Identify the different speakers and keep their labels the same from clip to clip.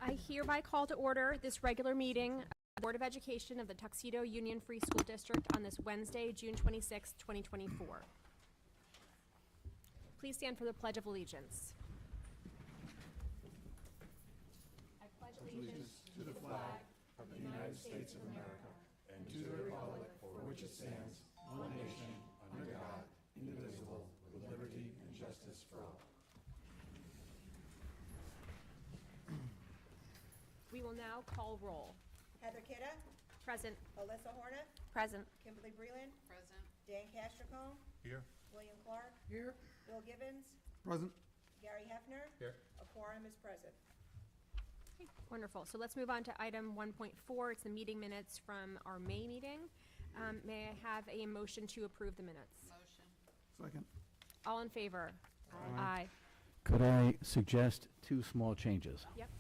Speaker 1: I hereby call to order this regular meeting of the Board of Education of the Tuxedo Union Free School District on this Wednesday, June 26, 2024. Please stand for the Pledge of Allegiance. I pledge allegiance
Speaker 2: to the flag of the United States of America and to the republic for which it stands, one nation, under God, indivisible, with liberty and justice for all.
Speaker 1: We will now call roll.
Speaker 3: Heather Kidda.
Speaker 1: Present.
Speaker 3: Alyssa Hornet.
Speaker 1: Present.
Speaker 3: Kimberly Breland.
Speaker 4: Present.
Speaker 3: Dan Castricone.
Speaker 2: Here.
Speaker 3: William Clark.
Speaker 2: Here.
Speaker 3: Bill Gibbons.
Speaker 2: Present.
Speaker 3: Gary Hefner.
Speaker 2: Here.
Speaker 3: A quorum is present.
Speaker 1: Okay, wonderful. So let's move on to item 1.4. It's the meeting minutes from our May meeting. May I have a motion to approve the minutes?
Speaker 4: Motion.
Speaker 2: Second.
Speaker 1: All in favor?
Speaker 2: Aye.
Speaker 5: Could I suggest two small changes?
Speaker 1: Yep.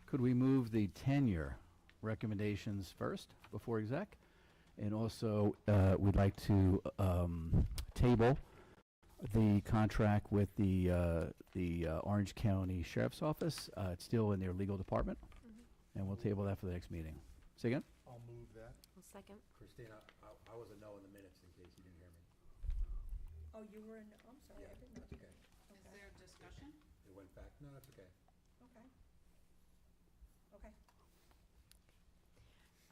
Speaker 5: Could we move the tenure recommendations first before exec? And also, we'd like to table the contract with the Orange County Sheriff's Office. It's still in their legal department, and we'll table that for the next meeting. Say again?
Speaker 2: I'll move that.
Speaker 1: I'll second.
Speaker 6: Christina, I was a no in the minutes in case you didn't hear me.
Speaker 3: Oh, you were in, I'm sorry, I didn't know.
Speaker 6: That's okay.
Speaker 4: Is there discussion?
Speaker 6: It went back. No, that's okay.
Speaker 3: Okay. Okay.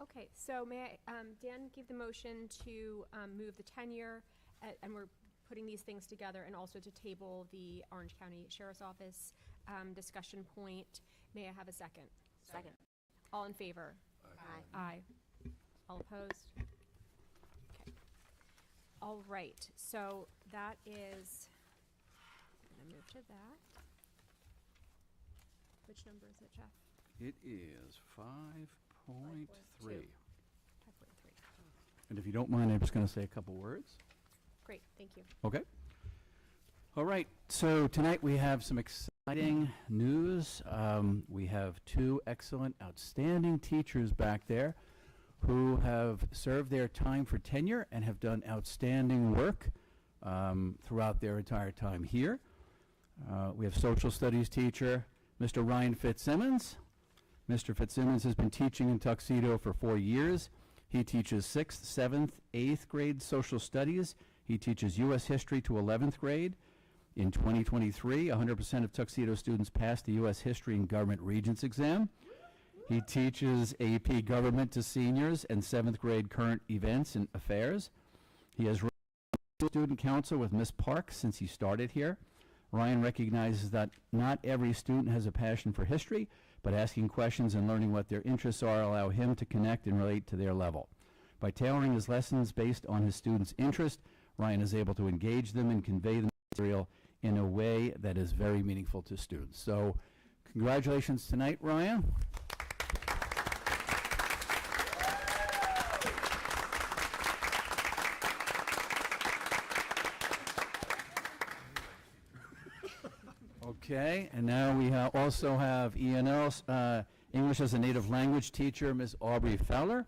Speaker 1: Okay, so may I, Dan gave the motion to move the tenure, and we're putting these things together, and also to table the Orange County Sheriff's Office discussion point. May I have a second?
Speaker 4: Second.
Speaker 1: All in favor?
Speaker 4: Aye.
Speaker 1: Aye. All opposed? Okay. All right, so that is, I'm gonna move to that. Which number is it, Jeff?
Speaker 5: It is 5.3.
Speaker 1: 5.3.
Speaker 5: And if you don't mind, I'm just going to say a couple words.
Speaker 1: Great, thank you.
Speaker 5: Okay. All right. So tonight we have some exciting news. We have two excellent, outstanding teachers back there who have served their time for tenure and have done outstanding work throughout their entire time here. We have social studies teacher, Mr. Ryan Fitzsimmons. Mr. Fitzsimmons has been teaching in Tuxedo for 4 years. He teaches 6th, 7th, 8th grade social studies. He teaches U.S. history to 11th grade. In 2023, 100% of Tuxedo students passed the U.S. History and Government Regents exam. He teaches AP Government to seniors and 7th grade current events and affairs. He has run student council with Miss Park since he started here. Ryan recognizes that not every student has a passion for history, but asking questions and learning what their interests are allow him to connect and relate to their level. By tailoring his lessons based on his students' interest, Ryan is able to engage them and convey the material in a way that is very meaningful to students. So, congratulations tonight, Ryan. Okay, and now we also have ENL, English as a Native Language teacher, Ms. Aubrey Fowler.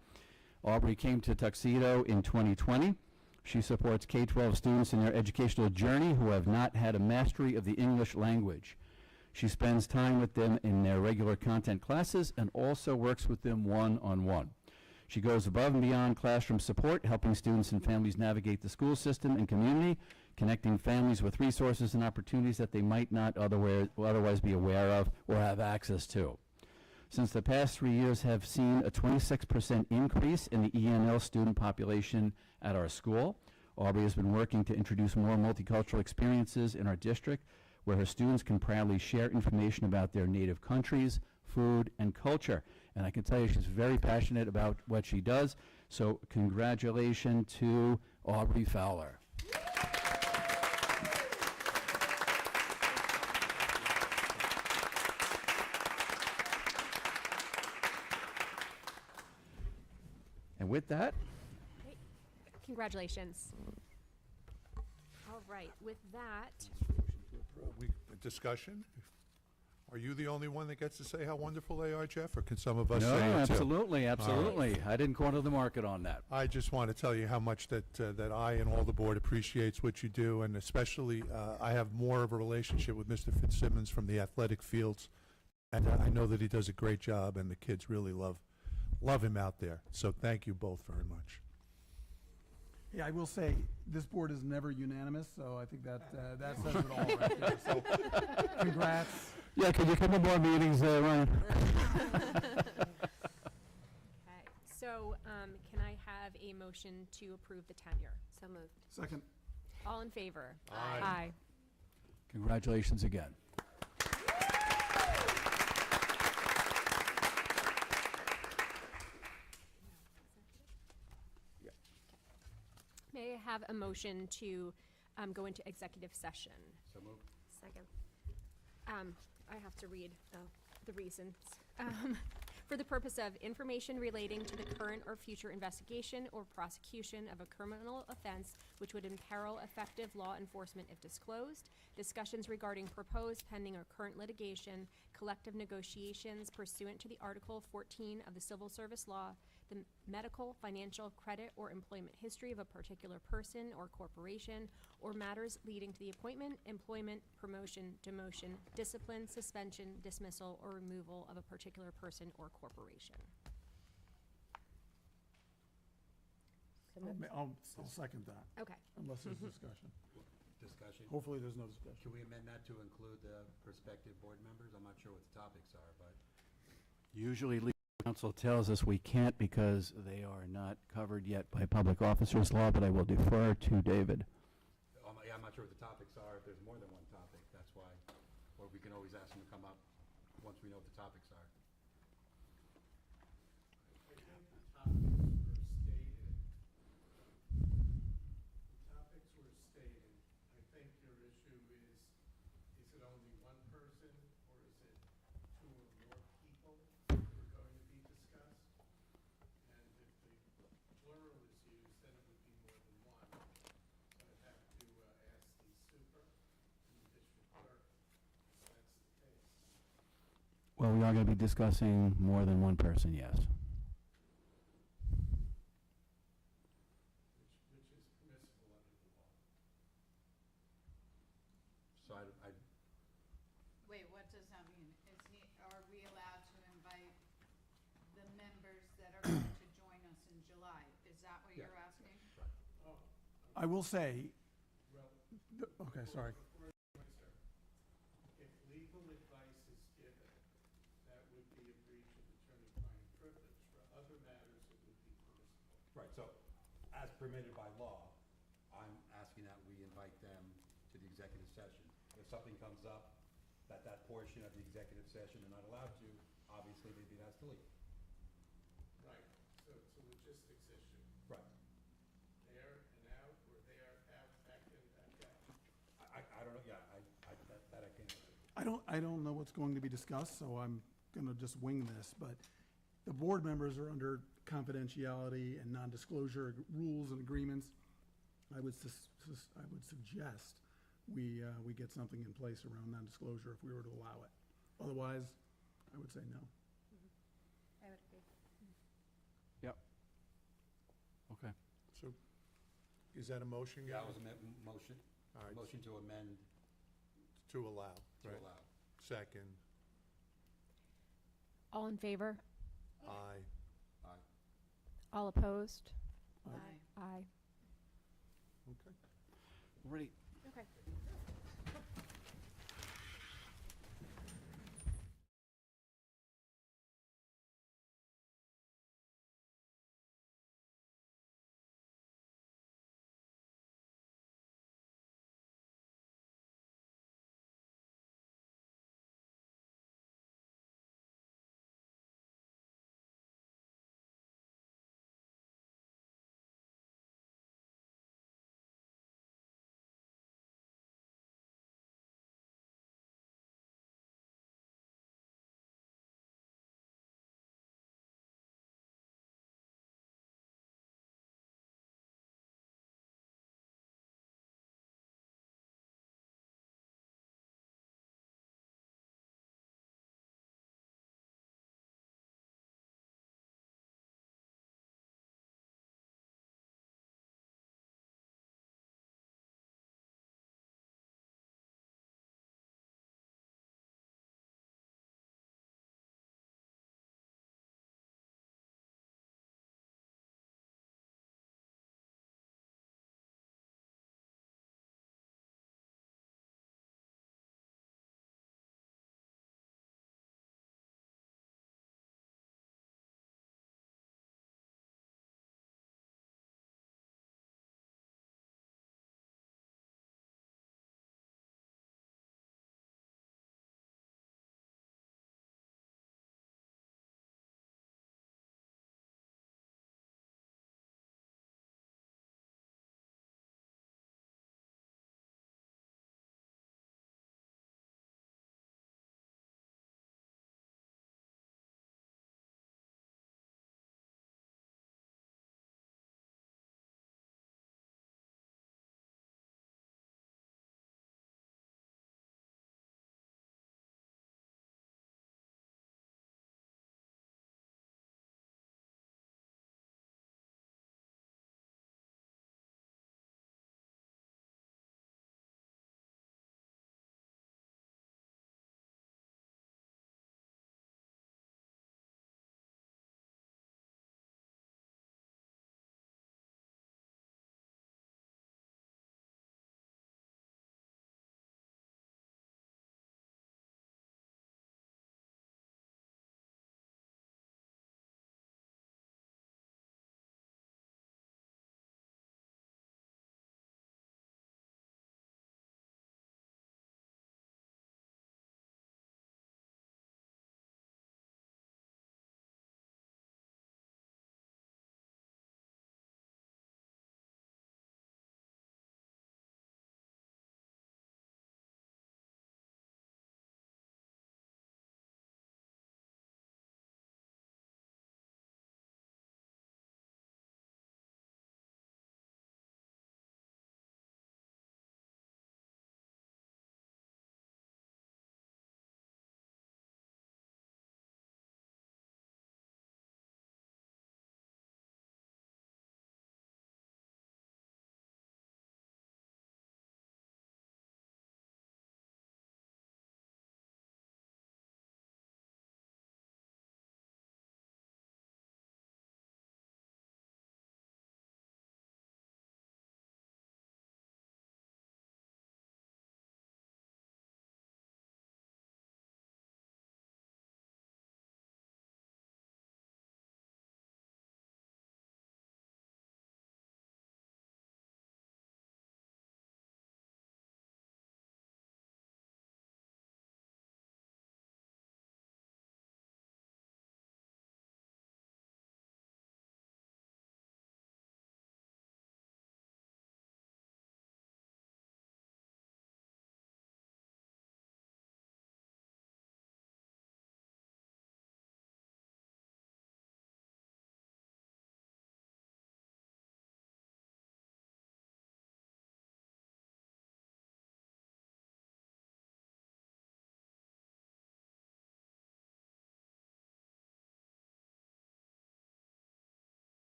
Speaker 5: Aubrey came to Tuxedo in 2020. She supports K-12 students in their educational journey who have not had a mastery of the English language. She spends time with them in their regular content classes and also works with them one-on-one. She goes above and beyond classroom support, helping students and families navigate the school system and community, connecting families with resources and opportunities that they might not otherwise be aware of or have access to. Since the past 3 years have seen a 26% increase in the ENL student population at our school, Aubrey has been working to introduce more multicultural experiences in our district where her students can proudly share information about their native countries, food, and culture. And I can tell you she's very passionate about what she does. So congratulations to Aubrey Fowler. And with that,
Speaker 1: Great. Congratulations. All right, with that,
Speaker 2: Discussion? Are you the only one that gets to say how wonderful they are, Jeff, or can some of us
Speaker 5: no,
Speaker 2: say it too?
Speaker 5: absolutely, absolutely. I didn't corner the market on that.
Speaker 2: I just want to tell you how much that I and all the board appreciates what you do, and especially I have more of a relationship with Mr. Fitzsimmons from the athletic fields And I know that he does a great job, and the kids really love him out there. So thank you both very much.
Speaker 7: Yeah, I will say, this board is never unanimous, so I think that says it all right there. So, congrats.
Speaker 5: Yeah, could you come to more meetings, Ryan?
Speaker 1: Okay, so, can I have a motion to approve the tenure?
Speaker 4: So moved.
Speaker 7: Second.
Speaker 1: All in favor?
Speaker 2: Aye.
Speaker 1: Aye.
Speaker 5: Congratulations again.
Speaker 1: May I have a motion to go into executive session?
Speaker 6: So moved.
Speaker 4: Second.
Speaker 1: I have to read the reasons. For the purpose of information relating to the current or future investigation or prosecution of a criminal offense which would imperil effective law enforcement if disclosed, discussions regarding proposed, pending, or current litigation, collective negotiations pursuant to the Article 14 of the Civil Service Law, the medical, financial, credit, or employment history of a particular person or corporation, or matters leading to the appointment, employment, promotion, demotion, discipline, suspension, dismissal, or removal of a particular person or corporation.
Speaker 7: I'll second that,
Speaker 1: Okay.
Speaker 7: unless there's discussion.
Speaker 6: Discussion.
Speaker 7: Hopefully, there's no discussion.
Speaker 6: Can we amend that to include the prospective board members? I'm not sure what the topics are, but
Speaker 5: Usually, legal counsel tells us we can't because they are not covered yet by public officers law, but I will defer to David.
Speaker 6: yeah, I'm not sure what the topics are. If there's more than one topic, that's why. Or we can always ask them to come up once we know what the topics are.
Speaker 2: I think the topics were stated. I think your issue is it only one person, or is it two or more people that are going to be discussed? And if the plural is used, then it would be more than one. So I'd have to ask the super and the district clerk if that's the case.
Speaker 5: Well, we are going to be discussing more than one person, yes.
Speaker 2: Which is permissible under the law.
Speaker 6: So I
Speaker 4: Wait, what does that mean? Are we allowed to invite the members that are going to join us in July? Is that what
Speaker 6: Yeah.
Speaker 4: you're asking?
Speaker 7: I will say,
Speaker 2: Well,
Speaker 7: okay, sorry.
Speaker 2: before you answer, if legal advice is given, that would be a breach of attorney-client privilege. For other matters, it would be permissible.
Speaker 6: Right, so as permitted by law, I'm asking that we invite them to the executive session. If something comes up that portion of the executive session they're not allowed to, obviously they'd be asked to leave.
Speaker 2: Right, so it's a logistics issue.
Speaker 6: Right.
Speaker 2: There and out, or there, out, back in, back out.
Speaker 6: I don't know, yeah, that I can't.
Speaker 7: I don't know what's going to be discussed, so I'm gonna just wing this, but the board members are under confidentiality and non-disclosure rules and agreements. I would suggest we get something in place around non-disclosure if we were to allow it. Otherwise, I would say no.
Speaker 1: I would agree.
Speaker 5: Yep. Okay.
Speaker 2: So, is that a motion?
Speaker 6: Yeah, it was a motion,
Speaker 2: All right,
Speaker 6: motion to amend
Speaker 2: to allow,
Speaker 6: to
Speaker 2: right?
Speaker 6: allow.
Speaker 2: Second,
Speaker 1: All in favor?
Speaker 2: aye.
Speaker 6: Aye.
Speaker 1: All opposed?
Speaker 4: Aye.
Speaker 1: Aye.
Speaker 2: Okay.
Speaker 5: Ready.
Speaker 1: Okay.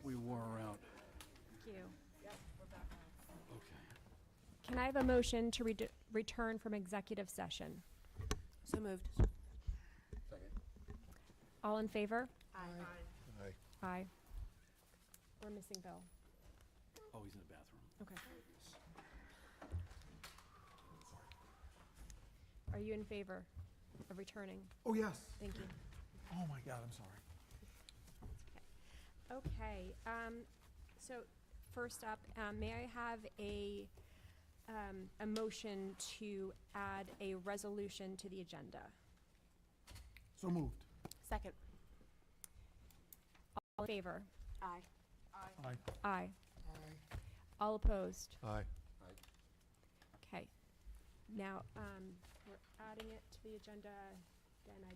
Speaker 5: we wore her out.
Speaker 1: Thank you.
Speaker 3: Yep, we're back on.
Speaker 5: Okay.
Speaker 1: Can I have a motion to return from executive session?
Speaker 8: So moved.
Speaker 6: Second.
Speaker 1: All in favor?
Speaker 8: Aye.
Speaker 1: Aye. We're missing Bill.
Speaker 5: Oh, he's in the bathroom.
Speaker 1: Okay. Are you in favor of returning?
Speaker 7: Oh, yes.
Speaker 1: Thank you.
Speaker 7: Oh, my God, I'm sorry.
Speaker 1: Okay, so first up, may I have a motion to add a resolution to the agenda?
Speaker 7: So moved.
Speaker 8: Second.
Speaker 1: All in favor?
Speaker 8: Aye.
Speaker 7: Aye.
Speaker 1: Aye. All opposed?
Speaker 7: Aye.
Speaker 1: Okay. Now, we're adding it to the agenda, then I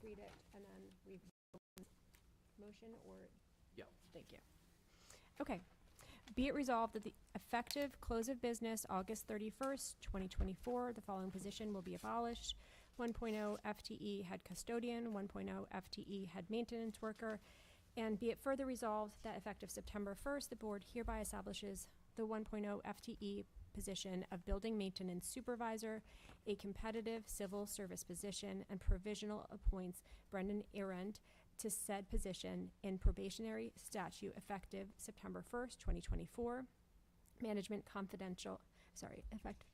Speaker 1: read it and then we motion or?
Speaker 5: Yeah.
Speaker 1: Thank you. Okay. Be it resolved that the effective close of business August 31st, 2024, the following position will be abolished. 1.0 FTE head custodian, 1.0 FTE head maintenance worker, and be it further resolved that effective September 1st, the board hereby establishes the 1.0 FTE position of building maintenance supervisor, a competitive civil service position, and provisional appoints Brendan Arend to said position in probationary statute effective September 1st, 2024. Management confidential, effective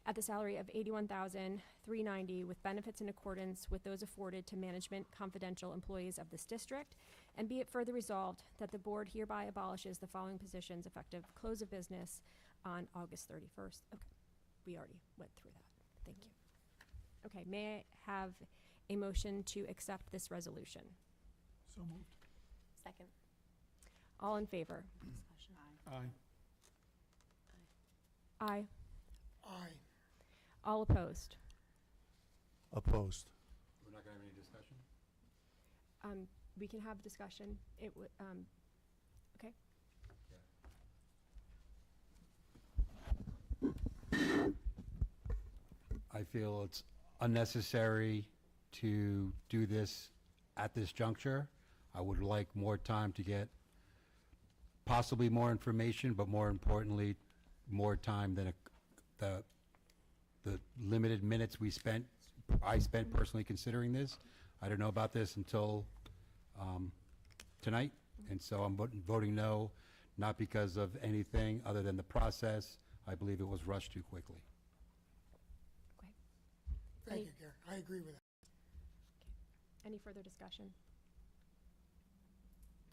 Speaker 1: at the salary of $81,390 with benefits in accordance with those afforded to management confidential employees of this district. And be it further resolved that the board hereby abolishes the following positions effective close of business on August 31st. Okay, we already went through that. Thank you. Okay, may I have a motion to accept this resolution?
Speaker 7: So moved.
Speaker 8: Second.
Speaker 1: All in favor?
Speaker 8: Discussion.
Speaker 7: Aye.
Speaker 1: Aye.
Speaker 7: Aye.
Speaker 1: All opposed?
Speaker 9: Opposed.
Speaker 6: We're not gonna have any discussion?
Speaker 1: We can have discussion. It would, okay.
Speaker 6: I feel it's unnecessary to do this at this juncture. I would like more time to get possibly more information, but more importantly, more time than the limited minutes I spent personally considering this. I don't know about this until tonight, and so I'm voting no, not because of anything other than the process. I believe it was rushed too quickly.
Speaker 1: Thank
Speaker 9: you, Gary. I agree with that.
Speaker 1: Any further discussion?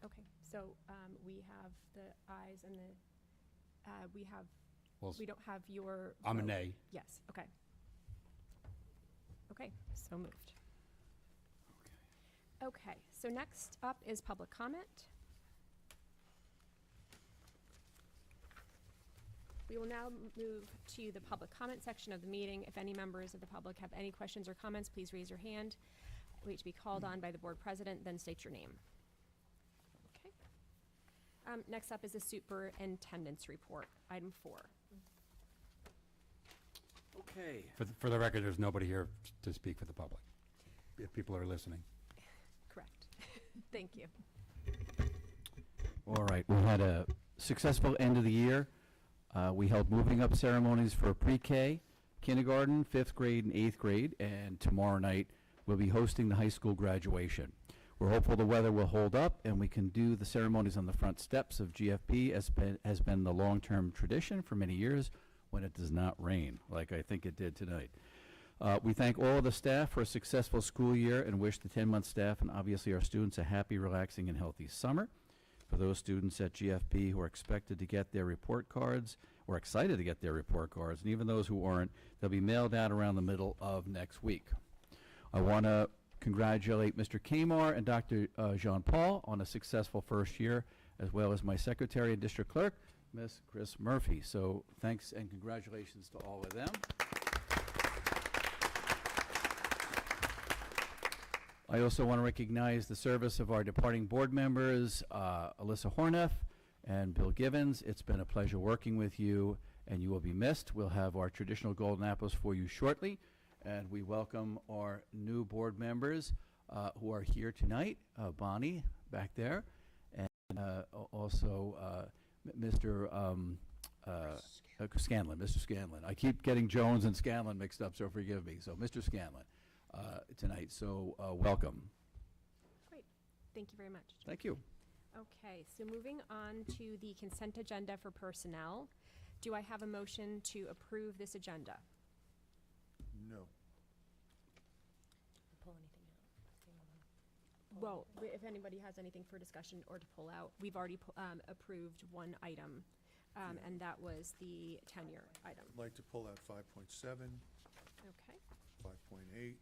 Speaker 1: Okay, so we have the ayes and the,
Speaker 6: Well,
Speaker 1: we don't have your.
Speaker 6: I'm a
Speaker 1: vote.
Speaker 6: nay.
Speaker 1: Yes, okay. Okay, so moved. Okay, so next up is public comment. We will now move to the public comment section of the meeting. If any members of the public have any questions or comments, please raise your hand. Wait to be called on by the board president, then state your name. Okay. Next up is the superintendent's report, item 4.
Speaker 5: Okay.
Speaker 6: For the record, there's nobody here to speak for the public, if people are listening.
Speaker 1: Correct. Thank you.
Speaker 5: All right, we had a successful end of the year. We held moving up ceremonies for pre-K, kindergarten, 5th grade, and 8th grade, and tomorrow night we'll be hosting the high school graduation. We're hopeful the weather will hold up and we can do the ceremonies on the front steps of GFB, as has been the long-term tradition for many years when it does not rain, like I think it did tonight. We thank all of the staff for a successful school year and wish the 10-month staff and obviously our students a happy, relaxing, and healthy summer. For those students at GFB who are expected to get their report cards, or excited to get their report cards, and even those who aren't, they'll be mailed out around the middle of next week. I want to congratulate Mr. Kamar and Dr. Jean-Paul on a successful first year, as well as my secretary and district clerk, Ms. Chris Murphy. So thanks and congratulations to all of them. I also want to recognize the service of our departing board members, Alyssa Horneff and Bill Givens. It's been a pleasure working with you, and you will be missed. We'll have our traditional golden apples for you shortly, and we welcome our new board members who are here tonight. Bonnie, back there, Also, Mr. Scanlon, Mr. Scanlon. I keep getting Jones and Scanlon mixed up, so forgive me. So Mr. Scanlon tonight, so welcome.
Speaker 1: Great. Thank you very much.
Speaker 5: Thank you.
Speaker 1: Okay, so moving on to the consent agenda for personnel. Do I have a motion to approve this agenda?
Speaker 9: No.
Speaker 8: Pull anything out.
Speaker 1: Well, if anybody has anything for discussion or to pull out, we've already approved one item, and that was the tenure item.
Speaker 9: I'd like to pull out 5.7,
Speaker 1: Okay.
Speaker 9: 5.8.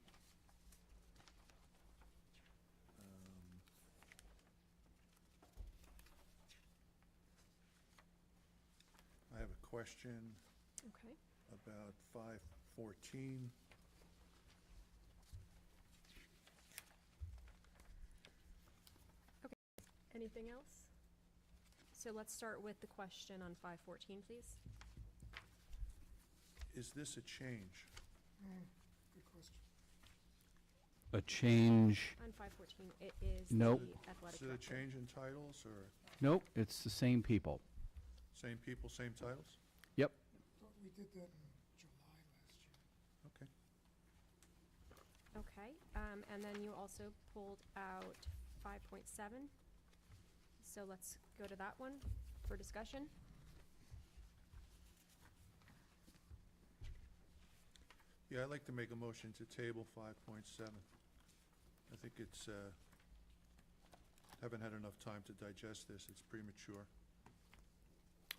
Speaker 9: I have a question
Speaker 1: Okay.
Speaker 9: about 5.14.
Speaker 1: Anything else? So let's start with the question on 514, please.
Speaker 9: Is this a change?
Speaker 7: Good question.
Speaker 5: A change?
Speaker 1: On 514, it is
Speaker 5: Nope.
Speaker 1: the athletic
Speaker 9: Is it a
Speaker 1: director.
Speaker 9: change in titles, or
Speaker 5: Nope, it's the same people.
Speaker 9: same people, same titles?
Speaker 5: Yep.
Speaker 7: We did that in July last year.
Speaker 9: Okay.
Speaker 1: Okay, and then you also pulled out 5.7. So let's go to that one for discussion.
Speaker 9: Yeah, I'd like to make a motion to table 5.7. I think it's, haven't had enough time to digest this, it's premature.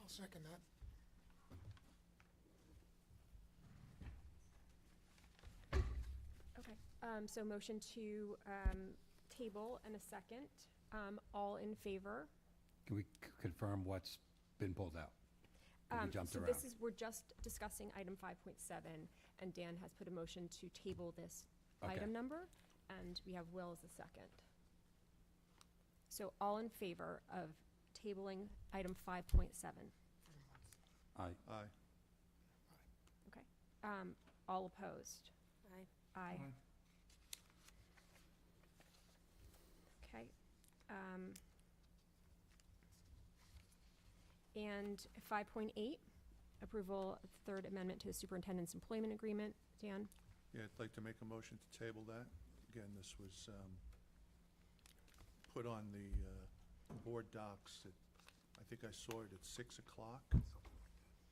Speaker 7: I'll second that.
Speaker 1: Okay, so motion to table and a second. All in favor?
Speaker 6: Can we confirm what's been pulled out? 'Cause we jumped
Speaker 1: So
Speaker 6: around.
Speaker 1: this is, we're just discussing item 5.7, and Dan has put a motion to table this
Speaker 6: Okay.
Speaker 1: item number, and we have Will as a second. So all in favor of tabling item 5.7?
Speaker 6: Aye.
Speaker 9: Aye.
Speaker 1: Okay. All opposed?
Speaker 8: Aye.
Speaker 1: Aye. Okay. And 5.8, approval of the third amendment to the superintendent's employment agreement. Dan?
Speaker 9: Yeah, I'd like to make a motion to table that. Again, this was put on the board docs at, I think I saw it at 6 o'clock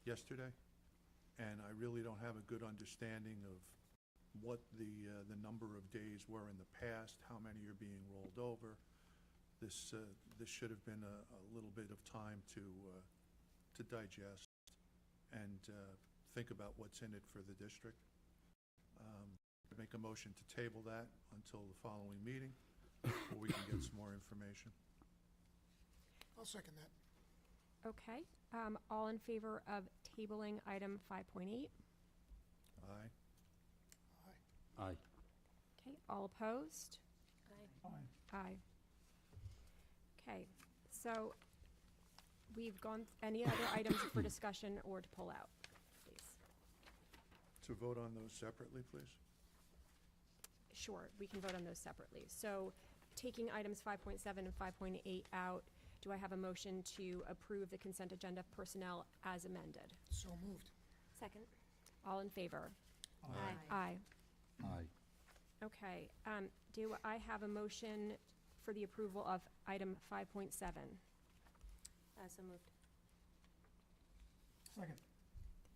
Speaker 9: yesterday, and I really don't have a good understanding of what the number of days were in the past, how many are being rolled over. This should have been a little bit of time to digest and think about what's in it for the district. I'd make a motion to table that until the following meeting, where we can get some more information.
Speaker 7: I'll second that.
Speaker 1: Okay. All in favor of tabling item 5.8?
Speaker 9: Aye.
Speaker 6: Aye.
Speaker 1: Okay. All opposed?
Speaker 8: Aye.
Speaker 1: Aye. Okay. So we've gone, any other items for discussion or to pull out, please?
Speaker 9: To vote on those separately, please?
Speaker 1: Sure, we can vote on those separately. So taking items 5.7 and 5.8 out, do I have a motion to approve the consent agenda personnel as amended?
Speaker 7: So moved.
Speaker 8: Second.
Speaker 1: All in favor?
Speaker 8: Aye.
Speaker 1: Aye.
Speaker 6: Aye.
Speaker 1: Okay, do I have a motion for the approval of item 5.7?
Speaker 8: So moved.
Speaker 7: Second.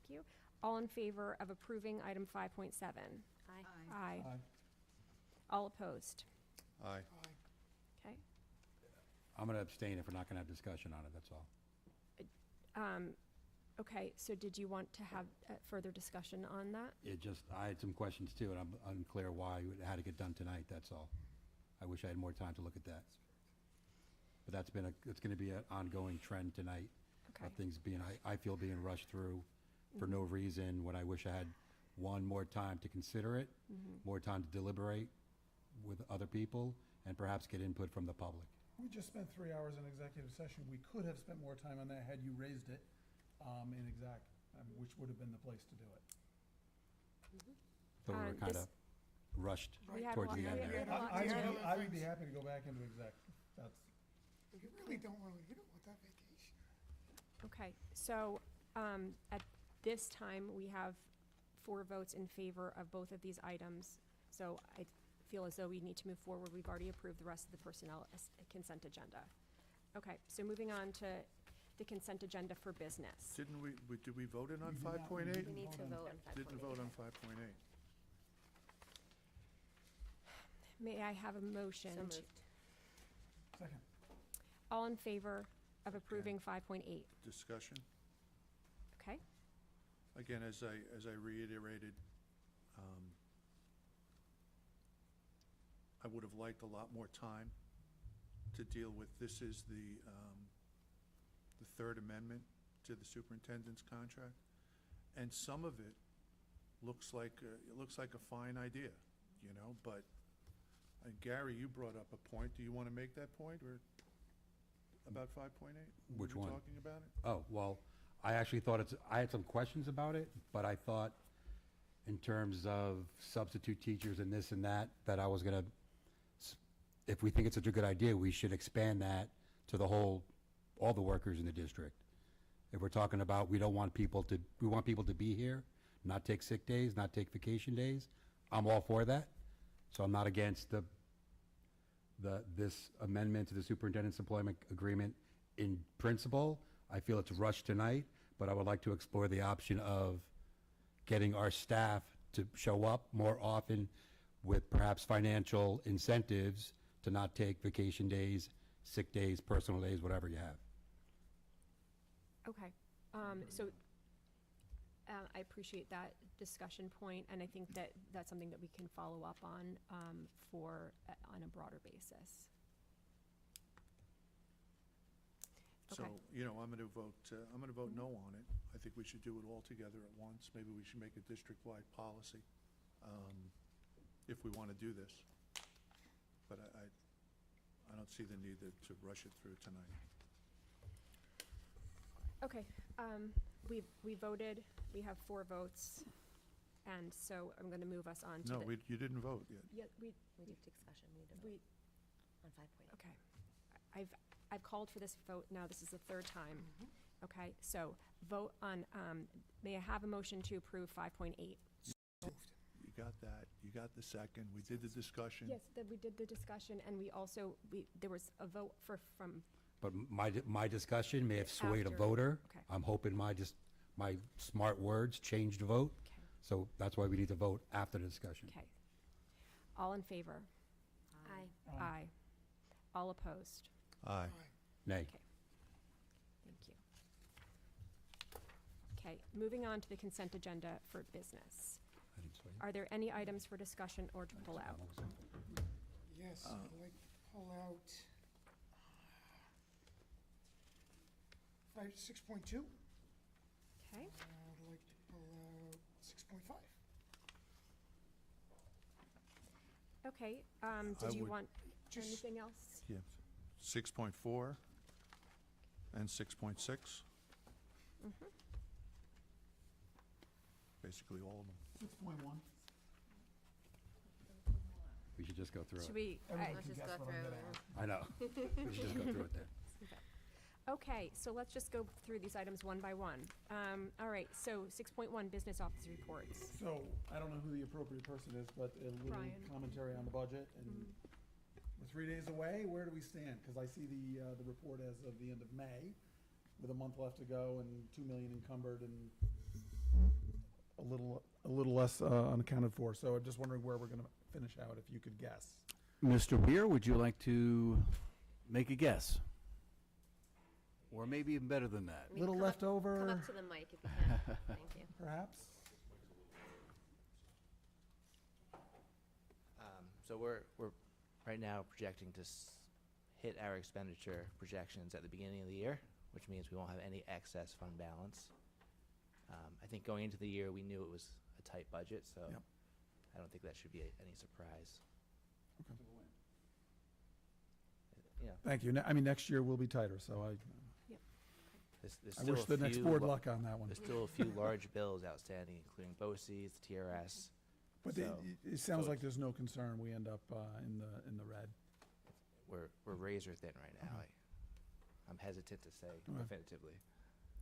Speaker 1: Thank you. All in favor of approving item 5.7?
Speaker 8: Aye.
Speaker 1: Aye. All opposed?
Speaker 9: Aye.
Speaker 1: Okay.
Speaker 6: I'm going to abstain if we're not going to have discussion on it, that's all.
Speaker 1: Okay, so did you want to have further discussion on that?
Speaker 6: I had some questions too, and I'm unclear why it had to get done tonight, that's all. I wish I had more time to look at that. But it's going to be an ongoing trend tonight
Speaker 1: Okay.
Speaker 6: of things being, I feel being rushed through for no reason, when I wish I had more time to consider it, more time to deliberate with other people, and perhaps get input from the public.
Speaker 7: We just spent 3 hours in executive session. We could have spent more time on that had you raised it in exec, which would have been the place to do it.
Speaker 6: So we were kind of
Speaker 1: This-
Speaker 6: rushed
Speaker 1: We had a
Speaker 6: towards
Speaker 1: lot-
Speaker 6: the end
Speaker 1: we had
Speaker 6: there.
Speaker 1: a lot to
Speaker 7: I
Speaker 1: do.
Speaker 7: would be happy to go back into exec. That's,
Speaker 10: You really don't want to leave it with that vacation.
Speaker 1: Okay, so, at this time, we have 4 votes in favor of both of these items. So I feel as though we need to move forward. We've already approved the rest of the personnel consent agenda. Okay, so moving on to the consent agenda for business.
Speaker 9: Did we vote in on
Speaker 7: We did not.
Speaker 9: 5.8?
Speaker 8: We need to vote on 5.8.
Speaker 9: Didn't vote on 5.8.
Speaker 1: May I have a motion?
Speaker 8: So moved.
Speaker 7: Second.
Speaker 1: All in favor of approving 5.8?
Speaker 9: Discussion?
Speaker 1: Okay,
Speaker 9: Again, as I reiterated, I would have liked a lot more time to deal with. This is the third amendment to the superintendent's contract, and some of it looks like a fine idea, you know, but Gary, you brought up a point. Do you want to make that point, or about 5.8?
Speaker 6: Which one?
Speaker 9: We were talking about it?
Speaker 6: Oh, well, I actually thought I had some questions about it, but I thought in terms of substitute teachers and this and that I was gonna, if we think it's such a good idea, we should expand that to all the workers in the district. If we're talking about, we want people to be here, not take sick days, not take vacation days, I'm all for that. So I'm not against this amendment to the superintendent's employment agreement in principle. I feel it's rushed tonight, but I would like to explore the option of getting our staff to show up more often with perhaps financial incentives to not take vacation days, sick days, personal days, whatever you have.
Speaker 1: okay. So I appreciate that discussion point, and I think that that's something that we can follow up on on a broader basis.
Speaker 9: So,
Speaker 1: Okay.
Speaker 9: you know, I'm going to vote no on it. I think we should do it all together at once. Maybe we should make a district-wide policy, if we want to do this. But I don't see the need to rush it through tonight.
Speaker 1: Okay, we voted, we have 4 votes, and so I'm gonna move us on to
Speaker 9: No,
Speaker 1: the.
Speaker 9: you didn't vote yet.
Speaker 1: Yeah,
Speaker 8: We need discussion, we need to vote on 5.8.
Speaker 1: okay. I've called for this vote, now this is the 3rd time. Okay, so vote on, may I have a motion to approve 5.8?
Speaker 9: You got that. You got the second. We did the discussion.
Speaker 1: Yes, that we did the discussion, and we also, there was a vote from,
Speaker 6: But my discussion may have swayed a
Speaker 1: After,
Speaker 6: voter.
Speaker 1: okay.
Speaker 6: I'm hoping my smart words changed the vote.
Speaker 1: okay,
Speaker 6: So that's why we need to vote after the discussion.
Speaker 1: okay. All in favor?
Speaker 8: Aye.
Speaker 1: Aye. All opposed?
Speaker 9: Aye.
Speaker 6: Nay.
Speaker 1: Okay. Thank you. Okay, moving on to the consent agenda for business.
Speaker 6: I didn't sway you.
Speaker 1: Are there any items for discussion or to pull out?
Speaker 10: Yes, I'd like to pull out 6.2.
Speaker 1: Okay,
Speaker 10: I'd like to pull out 6.5.
Speaker 1: okay,
Speaker 9: I
Speaker 1: did you
Speaker 9: would
Speaker 1: want
Speaker 10: Just-
Speaker 1: anything else?
Speaker 9: Yeah. 6.4 and 6.6,
Speaker 1: Mhm.
Speaker 9: basically all of them.
Speaker 7: 6.1.
Speaker 6: We should just go through
Speaker 1: Should
Speaker 6: it.
Speaker 1: we,
Speaker 8: Let's just go through.
Speaker 6: I know. We should just go through it then.
Speaker 1: okay, so let's just go through these items one by one. All right, so 6.1, business office reports.
Speaker 7: So, I don't know who the appropriate person is, but a little
Speaker 1: Brian.
Speaker 7: commentary on the budget, and we're 3 days away, where do we stand? Because I see the report as of the end of May, with a month left to go and 2 million encumbered and a little less unaccounted for, so I'm just wondering where we're gonna finish out, if you could guess.
Speaker 5: Mr. Weir, would you like to make a guess? Or maybe even better than that?
Speaker 8: I mean,
Speaker 7: Little
Speaker 8: come up-
Speaker 7: left over.
Speaker 8: Come up to the mic if you can, thank you.
Speaker 7: Perhaps?
Speaker 11: So we're right now projecting to hit our expenditure projections at the beginning of the year, which means we won't have any excess fund balance. I think going into the year, we knew it was a tight budget, so
Speaker 7: Yep.
Speaker 11: I don't think that should be any surprise.
Speaker 7: Okay.
Speaker 11: You know,
Speaker 7: Thank you. I mean, next year will be tighter, so I
Speaker 11: there's
Speaker 7: I
Speaker 11: still
Speaker 7: wish
Speaker 11: a
Speaker 7: the next
Speaker 11: few
Speaker 7: board
Speaker 11: lo-
Speaker 7: luck on that one.
Speaker 11: There's still a few large bills outstanding, including BOCES, the TRS.
Speaker 7: But
Speaker 11: So-
Speaker 7: it sounds
Speaker 11: so
Speaker 7: like there's no concern we end up in the red.
Speaker 11: We're razor thin right now.
Speaker 7: Okay.
Speaker 11: I'm hesitant to say
Speaker 7: Okay.
Speaker 11: definitively.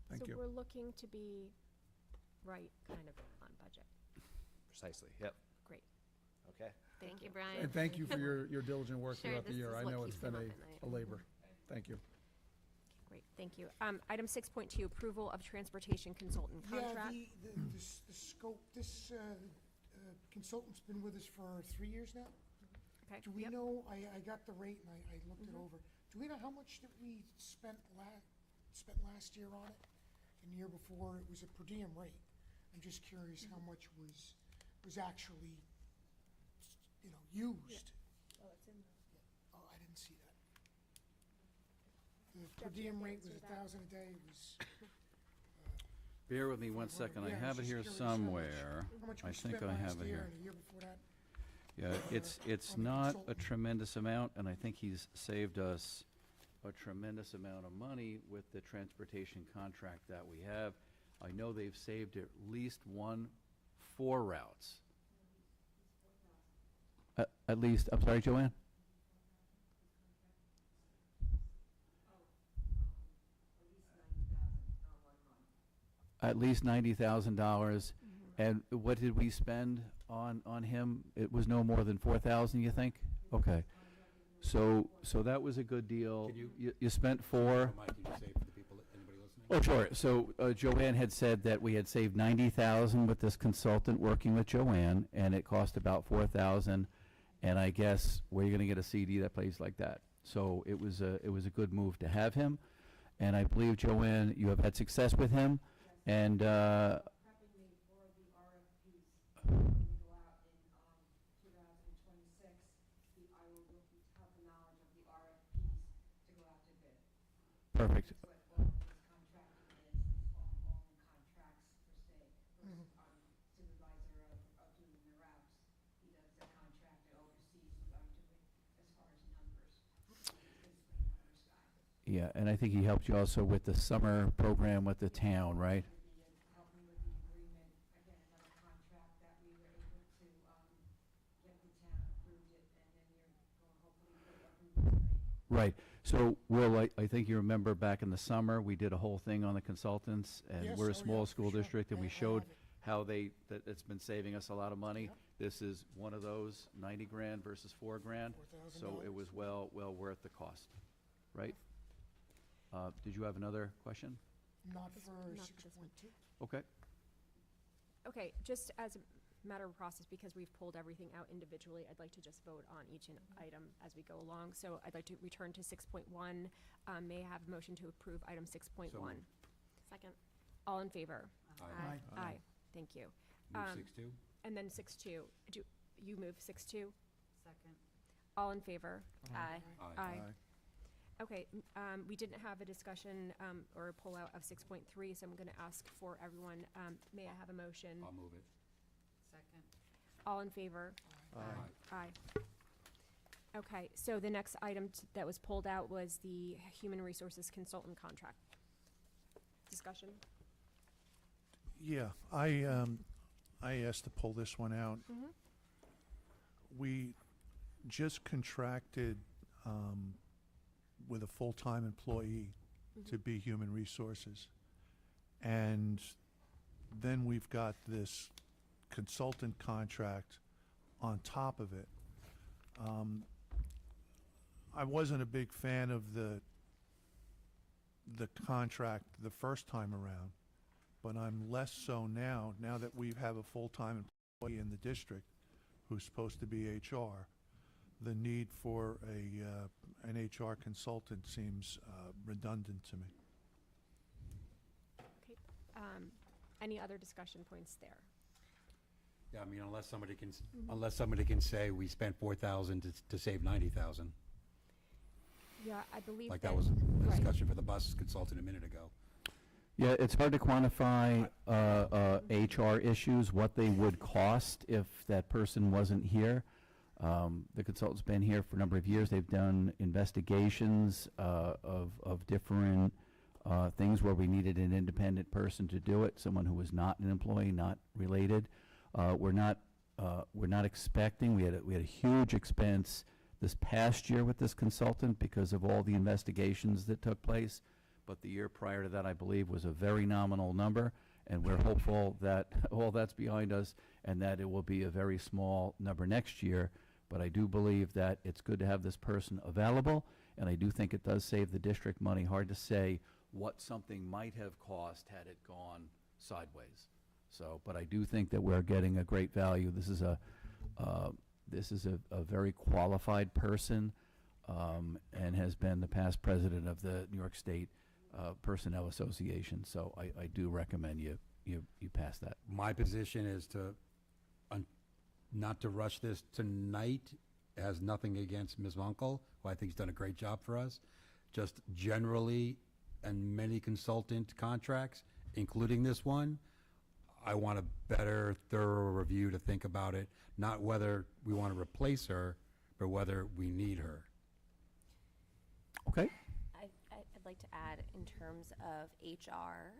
Speaker 7: Thank
Speaker 1: So
Speaker 7: you.
Speaker 1: we're looking to be right, kind of on budget.
Speaker 11: Precisely, yep.
Speaker 1: Great.
Speaker 11: Okay.
Speaker 8: Thank you, Brian.
Speaker 7: And thank you for your diligent work
Speaker 8: Sure,
Speaker 7: throughout the
Speaker 8: this
Speaker 7: year.
Speaker 8: is
Speaker 7: I
Speaker 8: what
Speaker 7: know it's
Speaker 8: keeps
Speaker 7: been
Speaker 8: them
Speaker 7: a
Speaker 8: up at night.
Speaker 7: a labor. Thank you.
Speaker 1: Great, thank you. Item 6.2, approval of transportation consultant contract.
Speaker 10: Yeah, the scope, this consultant's been with us for 3 years now.
Speaker 1: Okay,
Speaker 10: Do we
Speaker 1: yep.
Speaker 10: know, I got the rate and I looked it
Speaker 1: Mhm.
Speaker 10: over. Do we know how much that we spent last year on it? And the year before, it was a per diem rate. I'm just curious how much was actually, used.
Speaker 1: Oh, it's in
Speaker 10: Oh, I didn't see that. The per diem rate was 1,000 a day, it was,
Speaker 5: Bear with me one
Speaker 10: 500.
Speaker 5: second. I
Speaker 10: Yeah, I
Speaker 5: have
Speaker 10: was
Speaker 5: it here
Speaker 10: just curious how much-
Speaker 5: somewhere.
Speaker 10: how much
Speaker 5: I
Speaker 10: we
Speaker 5: think
Speaker 10: spent
Speaker 5: I have
Speaker 10: last
Speaker 5: it
Speaker 10: year
Speaker 5: here.
Speaker 10: and the year before that.
Speaker 5: Yeah, it's
Speaker 10: on the
Speaker 5: not a
Speaker 10: consultant.
Speaker 5: tremendous amount, and I think he's saved us a tremendous amount of money with the transportation contract that we have. I know they've saved at least 4 routes. At least, I'm sorry, Joanne? At least $90,000. And what did we spend on him? It was no more than 4,000, you think? Okay. So that was a good deal.
Speaker 6: Can you-
Speaker 5: You spent 4.
Speaker 6: Mike, can you say for the people, anybody listening?
Speaker 5: Oh, sure. So Joanne had said that we had saved 90,000 with this consultant working with Joanne, and it cost about 4,000. And I guess where are you going to get a CD that plays like that? So it was a good move to have him. And I believe, Joanne, you have had success with him. And
Speaker 3: prepping me for the RFPs. When they go out in 2026, I will have the knowledge of the RFPs to go out to bid.
Speaker 5: perfect.
Speaker 3: That's what all of this contracting is, all contracts per se, versus our supervisor of doing the routes. He does the contract and oversees what I'm doing as far as numbers. He's basically a numbers guy.
Speaker 5: Yeah, and I think he helped you also with the summer program with the town, right?
Speaker 3: Help me with the agreement, again, another contract that we were able to, get the town approved it, and then you're going hopefully get approval tonight.
Speaker 5: Right. So, Will, I think you remember back in the summer, we did a whole thing on the consultants, and
Speaker 10: Yes,
Speaker 5: we're a
Speaker 10: oh,
Speaker 5: small
Speaker 10: yeah,
Speaker 5: school
Speaker 10: sure.
Speaker 5: district, and we
Speaker 10: I
Speaker 5: showed
Speaker 10: have it.
Speaker 5: how that it's been saving us a lot of money.
Speaker 10: Yep.
Speaker 5: This is one of those, 90 grand versus 4 grand. So it
Speaker 10: $4,000.
Speaker 5: was well worth the cost, right? Did you have another question?
Speaker 10: Not
Speaker 1: This-
Speaker 10: for
Speaker 1: not for this one.
Speaker 10: 6.2.
Speaker 5: Okay.
Speaker 1: Okay, just as a matter of process, because we've pulled everything out individually, I'd like to just vote on each item as we go along. So I'd like to return to 6.1. May I have a motion to approve item 6.1?
Speaker 6: So moved.
Speaker 8: Second.
Speaker 1: All in favor?
Speaker 10: Aye.
Speaker 1: Aye, thank you.
Speaker 6: Move
Speaker 1: Um,
Speaker 6: 6-2?
Speaker 1: And then 6.2, you move 6.2?
Speaker 4: Second.
Speaker 1: All in favor?
Speaker 8: Aye.
Speaker 1: Aye. Okay, we didn't have a discussion or a pullout of 6.3, so I'm going to ask for everyone, may I have a motion?
Speaker 6: I'll move it.
Speaker 4: Second.
Speaker 1: All in favor?
Speaker 6: Aye.
Speaker 1: Aye. Okay, so the next item that was pulled out was the human resources consultant contract. Discussion?
Speaker 9: Yeah, I asked to pull this one out.
Speaker 1: Mm-hmm.
Speaker 9: We just contracted with a full-time employee to be human resources. And then we've got this consultant contract on top of it. I wasn't a big fan of the contract the first time around, but I'm less so now that we have a full-time employee in the district who's supposed to be HR. The need for an HR consultant seems redundant to me.
Speaker 1: Okay. Any other discussion points there?
Speaker 6: Yeah, I mean, unless somebody can say we spent 4,000 to save 90,000,
Speaker 1: Yeah, I believe
Speaker 6: like that was the
Speaker 1: right.
Speaker 6: discussion for the bus consultant a minute ago.
Speaker 5: Yeah, it's hard to quantify HR issues, what they would cost if that person wasn't here. The consultant's been here for a number of years. They've done investigations of different things where we needed an independent person to do it, someone who was not an employee, not related. We're not expecting. We had a huge expense this past year with this consultant because of all the investigations that took place. But the year prior to that, I believe, was a very nominal number, and we're hopeful that all that's behind us and that it will be a very small number next year. But I do believe that it's good to have this person available, and I do think it does save the district money. Hard to say what something might have cost had it gone sideways. So, but I do think that we're getting a great value. This is a very qualified person, and has been the past president of the New York State Personnel Association. So I do recommend you pass that.
Speaker 6: My position is not to rush this tonight. It has nothing against Ms. Munkel, who I think has done a great job for us. Just generally, and many consultant contracts, including this one, I want a better, thorough review to think about it, not whether we want to replace her, but whether we need her.
Speaker 5: Okay.
Speaker 8: I'd like to add, in terms of HR,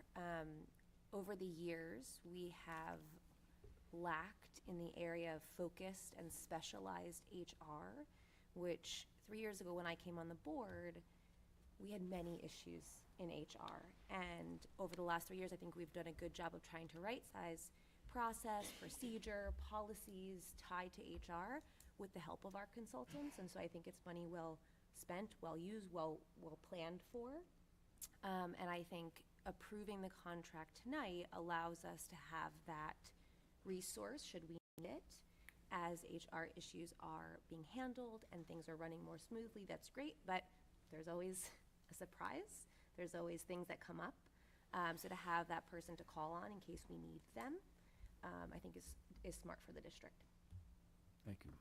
Speaker 8: over the years, we have lacked in the area of focused and specialized HR, which 3 years ago when I came on the board, we had many issues in HR. And over the last 3 years, I think we've done a good job of trying to right-size process, procedure, policies tied to HR with the help of our consultants. And so I think it's money well spent, well used, well planned for. And I think approving the contract tonight allows us to have that resource should we need it as HR issues are being handled and things are running more smoothly. That's great, but there's always a surprise. There's always things that come up. So to have that person to call on in case we need them, I think is smart for the district.
Speaker 5: Thank you.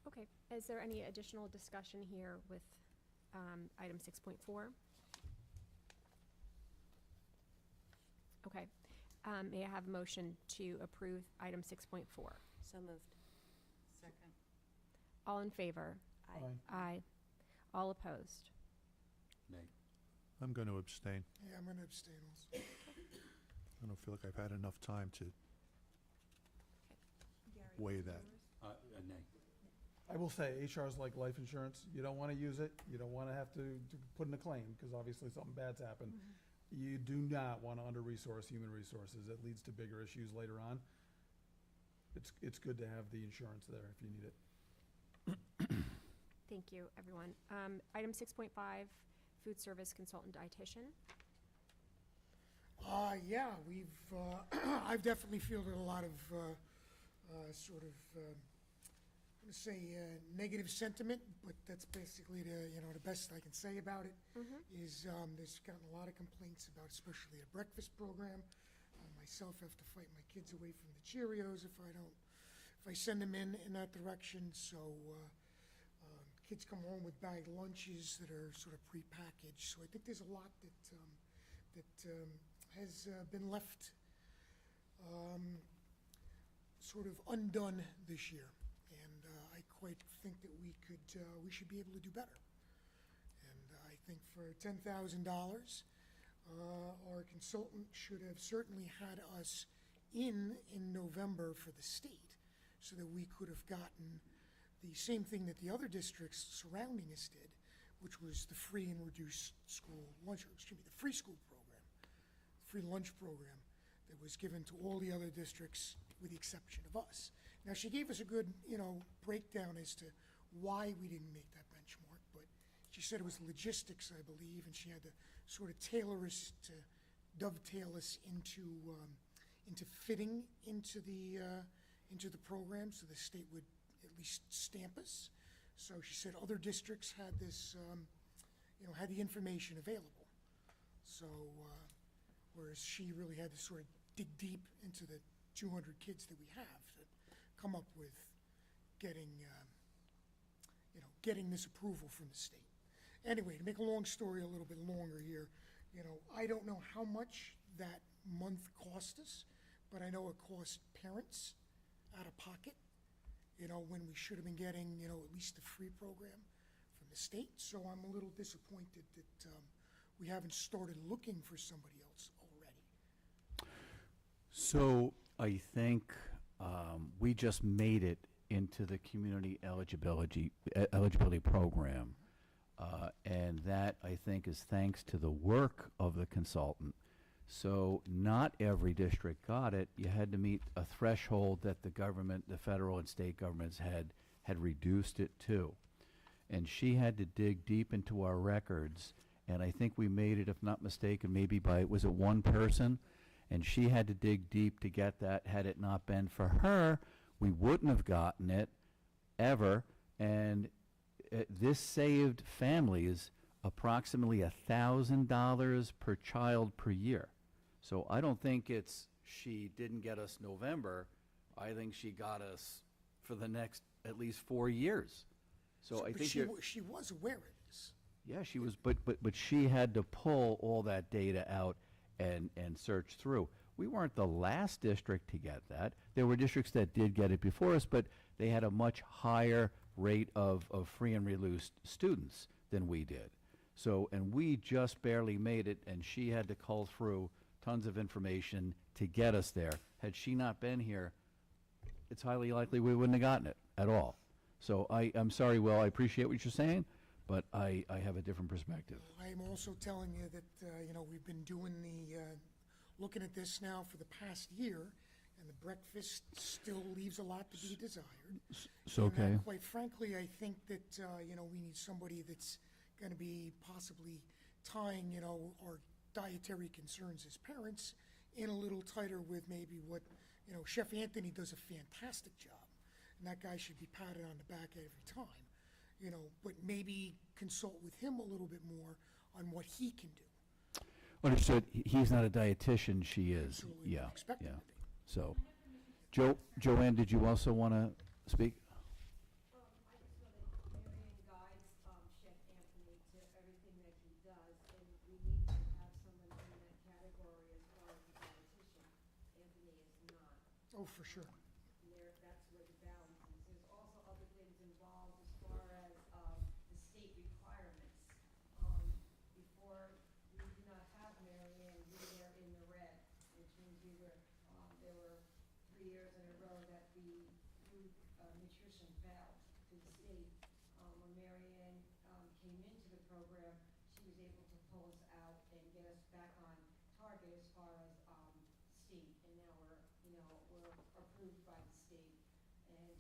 Speaker 1: Okay, is there any additional discussion here with item 6.4? Okay, may I have a motion to approve item 6.4?
Speaker 8: So moved.
Speaker 4: Second.
Speaker 1: All in favor?
Speaker 8: Aye.
Speaker 1: Aye. All opposed?
Speaker 6: Nay.
Speaker 9: I'm going to abstain.
Speaker 10: Yeah, I'm going to abstain also.
Speaker 9: I don't feel like I've had enough time to weigh that.
Speaker 6: Nay.
Speaker 7: I will say, HR is like life insurance. You don't want to use it. You don't want to have to put in a claim, because obviously something bad's happened. You do not want to under-resource human resources. It leads to bigger issues later on. It's good to have the insurance there if you need it.
Speaker 1: Thank you, everyone. Item 6.5, food service consultant dietitian.
Speaker 10: Yeah, we've, I've definitely fielded a lot of sort of, I'm going to say negative sentiment, but that's basically the best I can say about it. Is there's gotten a lot of complaints about, especially the breakfast program. Myself have to fight my kids away from the Cheerios if I send them in that direction. So kids come home with bagged lunches that are sort of prepackaged. So I think there's a lot that has been left sort of undone this year. And I quite think that we should be able to do better. And I think for $10,000, our consultant should have certainly had us in November for the state, so that we could have gotten the same thing that the other districts surrounding us did, which was the free and reduced school lunch, the free school program, free lunch program that was given to all the other districts with the exception of us. Now, she gave us a good, breakdown as to why we didn't make that benchmark, but she said it was logistics, I believe, and she had to sort of tailor us to dovetail us into fitting into the program, so the state would at least stamp us. So she said other districts had this, had the information available. So, whereas she really had to sort of dig deep into the 200 kids that we have to come up with getting this approval from the state. Anyway, to make a long story a little bit longer here, I don't know how much that month cost us, but I know it cost parents out of pocket, when we should have been getting, at least a free program from the state. So I'm a little disappointed that we haven't started looking for somebody else already.
Speaker 5: So I think we just made it into the community eligibility program. And that, I think, is thanks to the work of the consultant. So not every district got it. You had to meet a threshold that the government, the federal and state governments had reduced it to. And she had to dig deep into our records, and I think we made it, if not mistaken, maybe by, was it one person? And she had to dig deep to get that. Had it not been for her, we wouldn't have gotten it ever. And this saved families approximately $1,000 per child per year. So I don't think it's she didn't get us November. I think she got us for the next at least 4 years. So I
Speaker 10: But
Speaker 5: think
Speaker 10: she was aware of this.
Speaker 5: yeah, she was, but she had to pull all that data out and search through. We weren't the last district to get that. There were districts that did get it before us, but they had a much higher rate of free and reduced students than we did. So, and we just barely made it, and she had to cull through tons of information to get us there. Had she not been here, it's highly likely we wouldn't have gotten it at all. So I'm sorry, Will, I appreciate what you're saying, but I have a different perspective.
Speaker 10: I am also telling you that, we've been doing looking at this now for the past year, and the breakfast still leaves a lot to be desired.
Speaker 5: So,
Speaker 10: And,
Speaker 5: okay.
Speaker 10: quite frankly, I think that, we need somebody that's gonna be possibly tying, our dietary concerns as parents in a little tighter with maybe what, Chef Anthony does a fantastic job. And that guy should be patted on the back every time, but maybe consult with him a little bit more on what he can do.
Speaker 5: Understood. He's not a dietitian, she is.
Speaker 10: Absolutely
Speaker 5: Yeah,
Speaker 10: expect him
Speaker 5: yeah.
Speaker 10: to be.
Speaker 5: So, Joanne, did you also want to speak?
Speaker 3: I just know that Marion guides Chef Anthony to everything that he does, and we need to have someone in that category as far as a dietitian. Anthony is not.
Speaker 10: Oh, for sure.
Speaker 3: And that's where the balance is. There's also other things involved as far as the state requirements. Before we did not have Marion, we were in the red, which means there were 3 years in a row that the food nutrition failed to the state. When Marion came into the program, she was able to pull us out and get us back on target as far as state. And now we're approved by the state. And,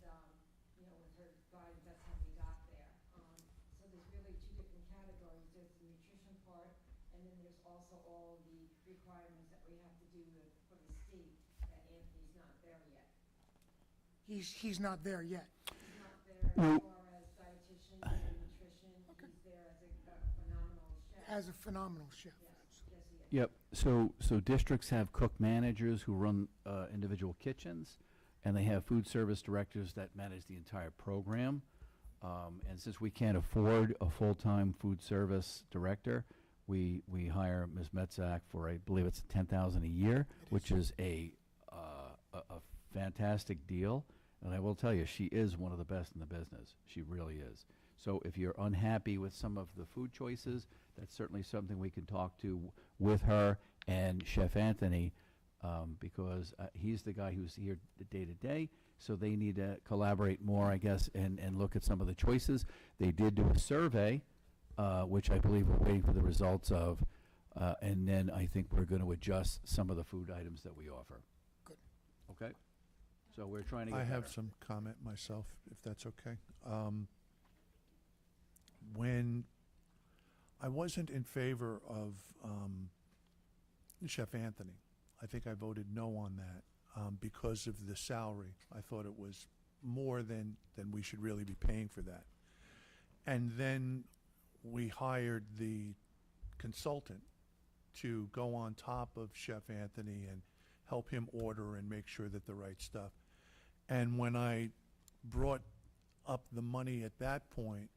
Speaker 3: with her guidance, that's how we got there. So there's really 2 different categories. There's the nutrition part, and then there's also all the requirements that we have to do for the state, that Anthony's not there yet.
Speaker 10: He's not there yet.
Speaker 3: He's not there as far as dietitian and nutrition. He's there as a phenomenal chef.
Speaker 10: As a phenomenal chef.
Speaker 3: Yes, yes, he is.
Speaker 5: Yep. So districts have cook managers who run individual kitchens, and they have food service directors that manage the entire program. And since we can't afford a full-time food service director, we hire Ms. Metzak for, I believe it's $10,000 a year, which is a fantastic deal. And I will tell you, she is one of the best in the business. She really is. So if you're unhappy with some of the food choices, that's certainly something we can talk to with her and Chef Anthony, because he's the guy who's here day to day. So they need to collaborate more, I guess, and look at some of the choices. They did do a survey, which I believe we're waiting for the results of, and then I think we're going to adjust some of the food items that we offer.
Speaker 10: Good.
Speaker 5: Okay? So we're trying to get
Speaker 9: I have
Speaker 5: better.
Speaker 9: some comment myself, if that's okay. When I wasn't in favor of Chef Anthony, I think I voted no on that because of the salary. I thought it was more than we should really be paying for that. And then we hired the consultant to go on top of Chef Anthony and help him order and make sure that the right stuff. And when I brought up the money at that point,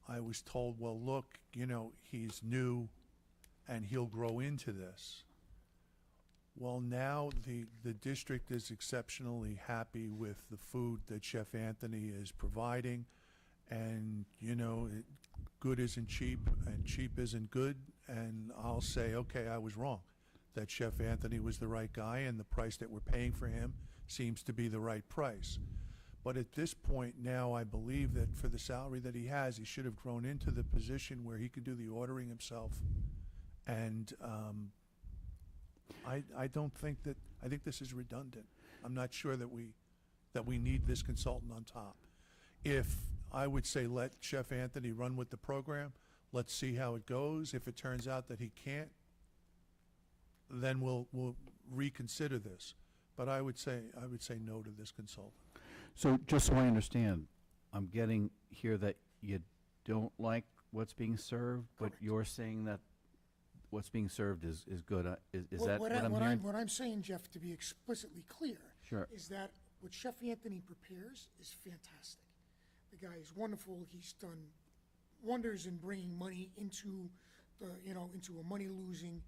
Speaker 9: I was told, well, look, he's new and he'll grow into this. Well, now the district is exceptionally happy with the food that Chef Anthony is providing. And, good isn't cheap and cheap isn't good. And I'll say, okay, I was wrong, that Chef Anthony was the right guy and the price that we're paying for him seems to be the right price. But at this point now, I believe that for the salary that he has, he should have grown into the position where he could do the ordering himself. And I don't think that, I think this is redundant. I'm not sure that we need this consultant on top. If, I would say, let Chef Anthony run with the program, let's see how it goes. If it turns out that he can't, then we'll reconsider this. But I would say no to this consultant.
Speaker 5: So just so I understand, I'm getting here that you don't like what's being served, but
Speaker 10: Correct.
Speaker 5: you're saying that what's being served is good. Is
Speaker 10: Well,
Speaker 5: that what I'm hearing?
Speaker 10: What I'm saying, Jeff, to be explicitly clear,
Speaker 5: Sure.
Speaker 10: is that what Chef Anthony prepares is fantastic. The guy is wonderful. He's done wonders in bringing money into into a money-losing,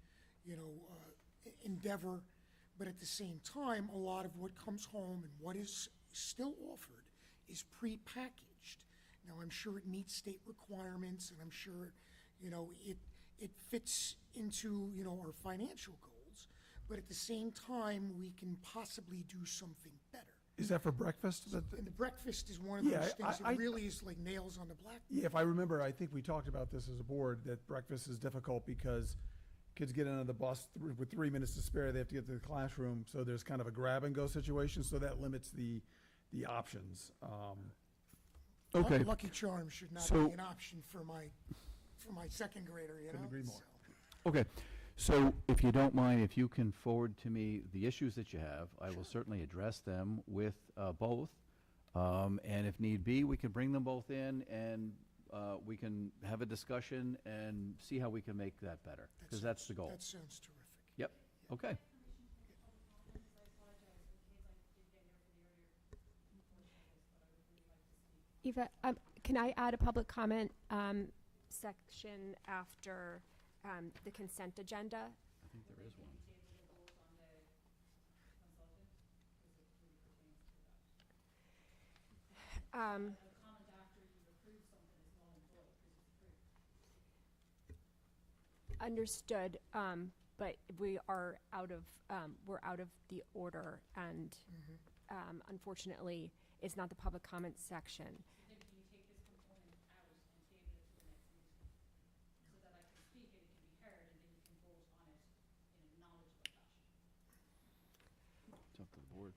Speaker 10: endeavor. But at the same time, a lot of what comes home and what is still offered is pre-packaged. Now, I'm sure it meets state requirements, and I'm sure, it fits into, our financial goals. But at the same time, we can possibly do something better.
Speaker 7: Is that for breakfast?
Speaker 10: And the breakfast is one of
Speaker 7: Yeah,
Speaker 10: those things
Speaker 7: I-
Speaker 10: that really is like nails on the blackboard.
Speaker 7: Yeah, if I remember, I think we talked about this as a board, that breakfast is difficult because kids get on the bus with 3 minutes to spare, they have to get to the classroom, so there's kind of a grab-and-go situation, so that limits the options.
Speaker 5: Okay.
Speaker 10: Lucky Charms should not
Speaker 5: So-
Speaker 10: be an option for my second grader,
Speaker 7: Couldn't agree more.
Speaker 10: so.
Speaker 5: Okay, so if you don't mind, if you can forward to me the issues that you have, I will certainly address them with both. And if need be, we can bring them both in and we can have a discussion and see how we can make that better, because that's the goal.
Speaker 10: That sounds terrific.
Speaker 5: Yep, okay.
Speaker 1: Eva, can I add a public comment section after the consent agenda?
Speaker 5: I think there is one.
Speaker 1: Understood, but we are we're out of the order, and unfortunately, it's not the public comment section.
Speaker 5: It's up to the board.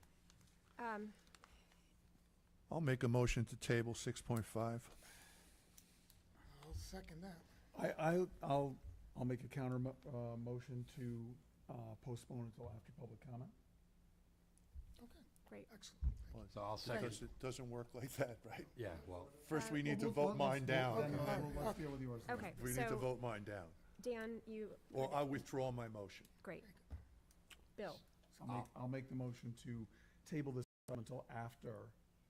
Speaker 9: I'll make a motion to table 6.5.
Speaker 10: I'll second that.
Speaker 7: I'll make a counter motion to postpone until after public comment.
Speaker 10: Okay,
Speaker 1: Great.
Speaker 10: excellent.
Speaker 6: So I'll second.
Speaker 9: Because it doesn't work like that, right?
Speaker 6: Yeah, well,
Speaker 9: First, we need to
Speaker 7: We'll-
Speaker 9: vote
Speaker 7: we'll-
Speaker 9: mine
Speaker 7: let's-
Speaker 9: down.
Speaker 7: then
Speaker 10: Okay.
Speaker 7: let's deal with yours. first.
Speaker 1: Okay,
Speaker 9: We need to
Speaker 1: so,
Speaker 9: vote mine down.
Speaker 1: Dan, you,
Speaker 9: Or I withdraw my motion.
Speaker 1: great. Bill,
Speaker 7: I'll make the motion to table this until after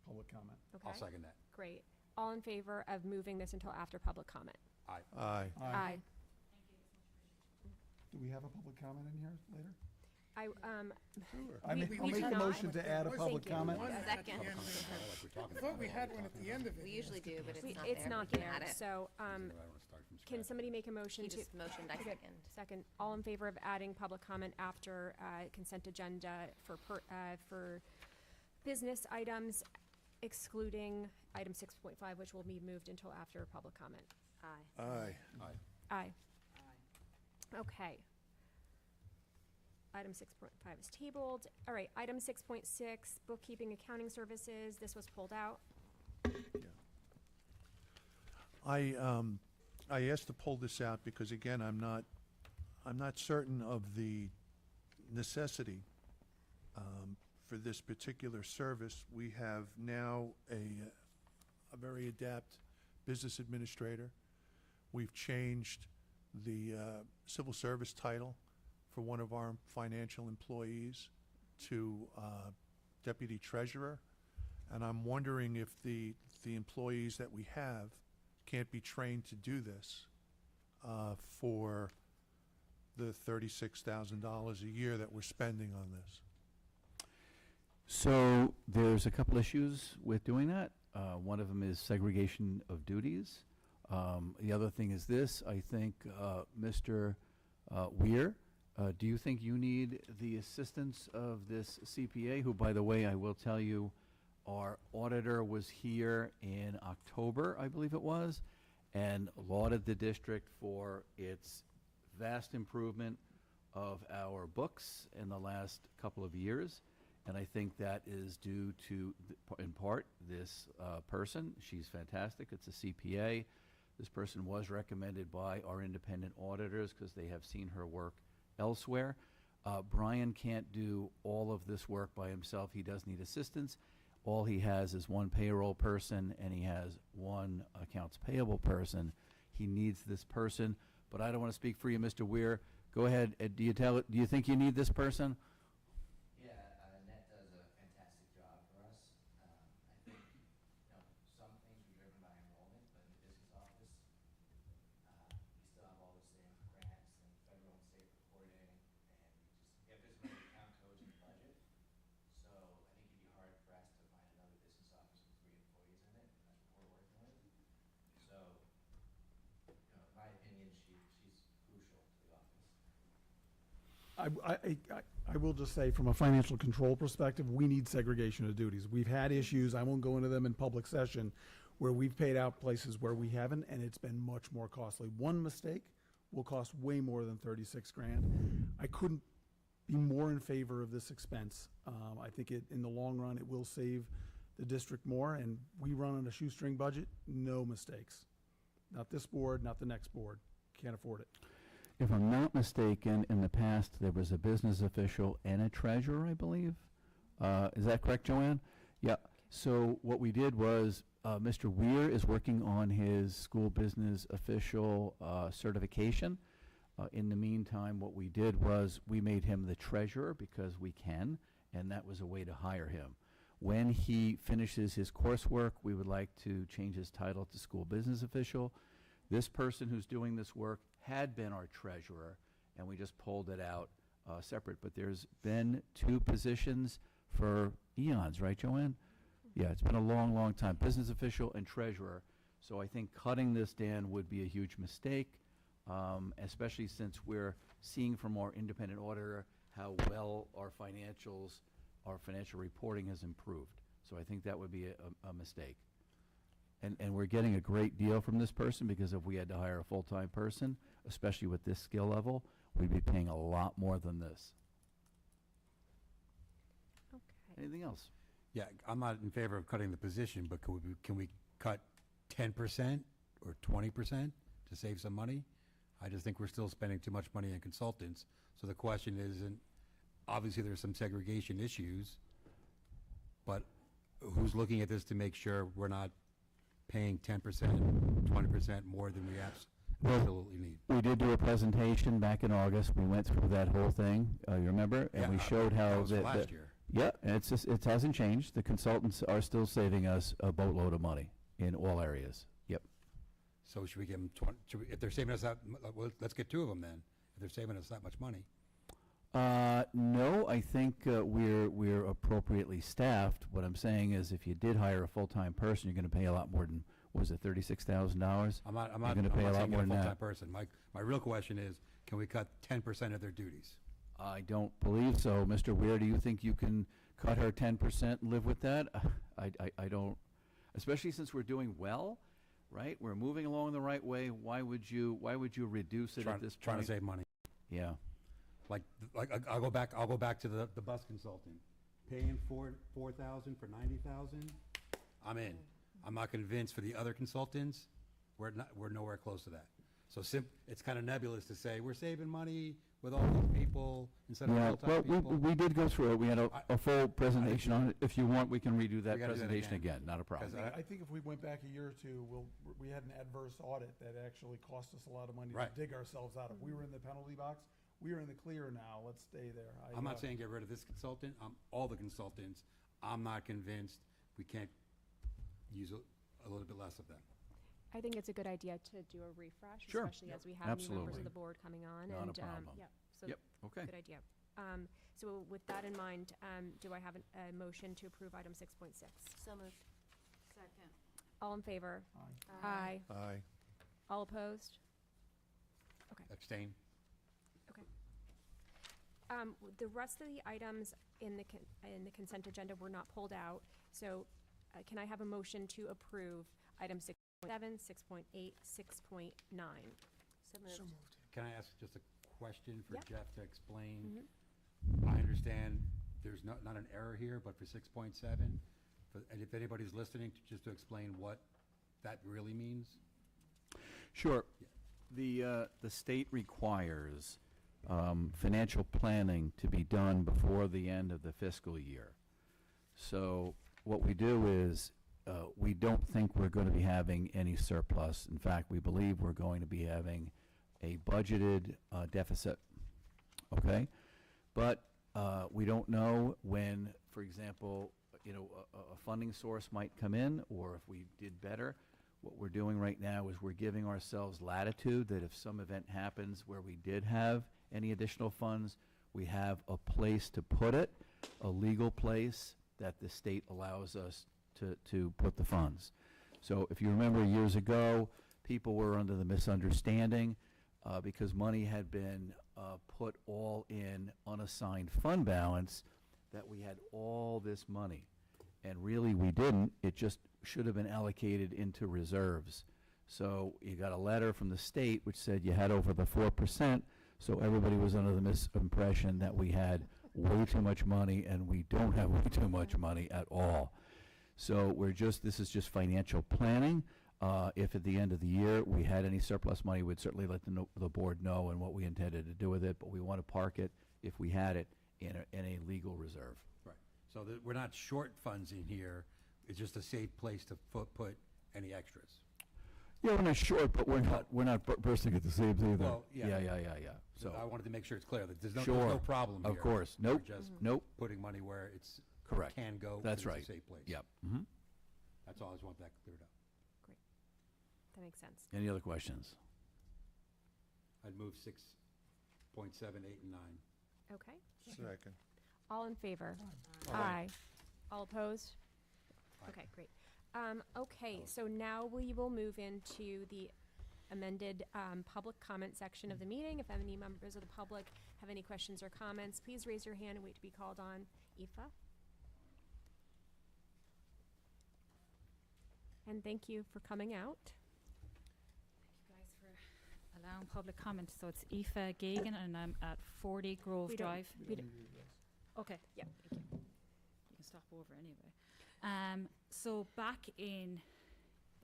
Speaker 7: public comment.
Speaker 1: okay?
Speaker 6: I'll second that.
Speaker 1: Great. All in favor of moving this until after public comment?
Speaker 6: Aye.
Speaker 9: Aye.
Speaker 1: Aye.
Speaker 7: Do we have a public comment in here later?
Speaker 1: I,
Speaker 7: I'll
Speaker 1: we
Speaker 7: make
Speaker 1: do
Speaker 7: a
Speaker 1: not.
Speaker 7: motion to add a public
Speaker 1: Thank you.
Speaker 7: comment.
Speaker 10: One at the
Speaker 8: Second.
Speaker 10: end of
Speaker 6: Like we're
Speaker 10: it.
Speaker 6: talking
Speaker 10: I thought
Speaker 6: about
Speaker 10: we
Speaker 6: it.
Speaker 10: had one at the end of it.
Speaker 8: We usually do, but it's not there.
Speaker 1: It's not
Speaker 8: We can
Speaker 1: there,
Speaker 8: add it.
Speaker 1: so,
Speaker 6: I don't wanna start from
Speaker 1: can
Speaker 6: scratch.
Speaker 1: somebody make a motion
Speaker 8: He
Speaker 1: to?
Speaker 8: just motioned, I
Speaker 1: Okay,
Speaker 8: second.
Speaker 1: Second, all in favor of adding public comment after consent agenda for business items excluding item 6.5, which will be moved until after public comment?
Speaker 8: Aye.
Speaker 9: Aye.
Speaker 6: Aye.
Speaker 1: Aye. Okay. Item 6.5 is tabled. All right, item 6.6, bookkeeping accounting services. This was pulled out.
Speaker 9: I asked to pull this out because, again, I'm not certain of the necessity for this particular service. We have now a very adept business administrator. We've changed the civil service title for one of our financial employees to deputy treasurer. And I'm wondering if the employees that we have can't be trained to do this for the $36,000 a year that we're spending on this.
Speaker 5: So there's a couple issues with doing that. One of them is segregation of duties. The other thing is this, I think, Mr. Weir, do you think you need the assistance of this CPA, who, by the way, I will tell you, our auditor was here in October, I believe it was, and lauded the district for its vast improvement of our books in the last couple of years. And I think that is due to, in part, this person. She's fantastic. It's a CPA. This person was recommended by our independent auditors because they have seen her work elsewhere. Brian can't do all of this work by himself. He does need assistance. All he has is one payroll person, and he has one accounts payable person. He needs this person, but I don't want to speak for you, Mr. Weir. Go ahead. Do you think you need this person?
Speaker 11: Yeah, Net does a fantastic job for us. I think, some things were driven by enrollment, but in the business office, we still have all the same grants and federal and state reporting, and we have just many account codes in the budget. So I think it'd be hard pressed to find another business office with 3 employees in it, and that's what we're working with. So, in my opinion, she's crucial to the office.
Speaker 7: I will just say, from a financial control perspective, we need segregation of duties. We've had issues, I won't go into them in public session, where we've paid out places where we haven't, and it's been much more costly. One mistake will cost way more than 36 grand. I couldn't be more in favor of this expense. I think in the long run, it will save the district more, and we run on a shoestring budget, no mistakes. Not this board, not the next board. Can't afford it.
Speaker 5: If I'm not mistaken, in the past, there was a business official and a treasurer, I believe. Is that correct, Joanne? Yeah. So what we did was, Mr. Weir is working on his school business official certification. In the meantime, what we did was we made him the treasurer because we can, and that was a way to hire him. When he finishes his coursework, we would like to change his title to school business official. This person who's doing this work had been our treasurer, and we just pulled it out separate. But there's been 2 positions for eons, right, Joanne? Yeah, it's been a long, long time, business official and treasurer. So I think cutting this, Dan, would be a huge mistake, especially since we're seeing from our independent auditor how well our financial reporting has improved. So I think that would be a mistake. And we're getting a great deal from this person, because if we had to hire a full-time person, especially with this skill level, we'd be paying a lot more than this.
Speaker 1: Okay.
Speaker 5: Anything else?
Speaker 6: Yeah, I'm not in favor of cutting the position, but can we cut 10% or 20% to save some money? I just think we're still spending too much money on consultants. So the question isn't, obviously there's some segregation issues, but who's looking at this to make sure we're not paying 10%, 20% more than we absolutely need?
Speaker 5: We did do a presentation back in August. We went through that whole thing, you remember? And we showed how
Speaker 6: that was last year.
Speaker 5: Yeah, and it hasn't changed. The consultants are still saving us a boatload of money in all areas. Yep.
Speaker 6: So should we give them 20, if they're saving us that, well, let's get 2 of them then, if they're saving us that much money.
Speaker 5: No, I think we're appropriately staffed. What I'm saying is, if you did hire a full-time person, you're going to pay a lot more than, was it $36,000?
Speaker 6: I'm not
Speaker 5: going to pay a lot
Speaker 6: saying
Speaker 5: more
Speaker 6: get a
Speaker 5: than
Speaker 6: full-time
Speaker 5: that.
Speaker 6: person. My real question is, can we cut 10% of their duties?
Speaker 5: I don't believe so. Mr. Weir, do you think you can cut her 10% and live with that? I don't, especially since we're doing well, right? We're moving along the right way. Why would you reduce it at this point?
Speaker 6: Trying to save money.
Speaker 5: Yeah.
Speaker 6: Like I'll go back to the bus consultant. Paying $4,000 for 90,000, I'm in. I'm not convinced for the other consultants, we're nowhere close to that. So it's kind of nebulous to say we're saving money with all these people instead of full-time people.
Speaker 5: We did go through it. We had a full presentation on it. If you want, we can redo that presentation again. Not a problem.
Speaker 7: I think if we went back a year or 2, we had an adverse audit that actually cost us a lot of money to dig ourselves out of. We were in the penalty box. We are in the clear now. Let's stay there.
Speaker 6: I'm not saying get rid of this consultant. All the consultants. I'm not convinced we can't use a little bit less of them.
Speaker 1: I think it's a good idea to do a refresh,
Speaker 5: Sure.
Speaker 1: especially as we have new members
Speaker 5: Absolutely.
Speaker 1: of the board coming on.
Speaker 5: Not a
Speaker 1: and
Speaker 5: problem.
Speaker 1: Yeah, so
Speaker 5: Yep, okay.
Speaker 1: good idea. So with that in mind, do I have a motion to approve item 6.6?
Speaker 8: So moved.
Speaker 4: Second.
Speaker 1: All in favor?
Speaker 7: Aye.
Speaker 1: Aye.
Speaker 9: Aye.
Speaker 1: All opposed?
Speaker 6: Abstain.
Speaker 1: The rest of the items in the consent agenda were not pulled out. So can I have a motion to approve item 6.7, 6.8, 6.9?
Speaker 8: So
Speaker 10: So
Speaker 8: moved.
Speaker 10: moved.
Speaker 6: Can I ask just a question for
Speaker 1: Yep.
Speaker 6: Jeff to explain?
Speaker 1: Mhm.
Speaker 6: I understand there's not an error here, but for 6.7, and if anybody's listening, just to explain what that really means?
Speaker 5: Sure. The state requires financial planning to be done before the end of the fiscal year. So what we do is, we don't think we're going to be having any surplus. In fact, we believe we're going to be having a budgeted deficit, okay? But we don't know when, for example, a funding source might come in, or if we did better. What we're doing right now is we're giving ourselves latitude that if some event happens where we did have any additional funds, we have a place to put it, a legal place that the state allows us to put the funds. So if you remember years ago, people were under the misunderstanding because money had been put all in unassigned fund balance, that we had all this money. And really, we didn't. It just should have been allocated into reserves. So you got a letter from the state which said you had over the 4%, so everybody was under the misimpression that we had way too much money, and we don't have way too much money at all. So this is just financial planning. If at the end of the year we had any surplus money, we'd certainly let the board know and what we intended to do with it, but we want to park it, if we had it, in a legal reserve.
Speaker 6: Right. So that we're not short funds in here, it's just a safe place to put any extras.
Speaker 5: Yeah, we're not short, but we're not bursting at the seams either.
Speaker 6: Well, yeah.
Speaker 5: Yeah.
Speaker 6: So I wanted to make sure it's clear that there's no
Speaker 5: Sure.
Speaker 6: problem here.
Speaker 5: Of course. Nope.
Speaker 6: We're just
Speaker 5: Nope.
Speaker 6: putting money where it's
Speaker 5: Correct.
Speaker 6: can go.
Speaker 5: That's
Speaker 6: and
Speaker 5: right.
Speaker 6: It's a safe place.
Speaker 5: Yep. Mm-hmm.
Speaker 6: That's all. I just want that cleared up.
Speaker 1: That makes sense.
Speaker 5: Any other questions?
Speaker 6: I'd move 6.7, 8, and 9.
Speaker 1: Okay.
Speaker 9: Second.
Speaker 1: All in favor?
Speaker 6: Aye.
Speaker 1: Aye. All opposed?
Speaker 6: Aye.
Speaker 1: Okay, great. Okay, so now we will move into the amended public comment section of the meeting. If any members of the public have any questions or comments, please raise your hand and wait to be called on. Aoife? And thank you for coming out.
Speaker 12: Thank you guys for allowing public comment. So it's Aoife Gagan and I'm at 40 Grove
Speaker 1: We don't-
Speaker 12: Drive.
Speaker 1: we don't-
Speaker 12: Okay,
Speaker 1: Yeah, thank you.
Speaker 12: you can stop over anyway. So back in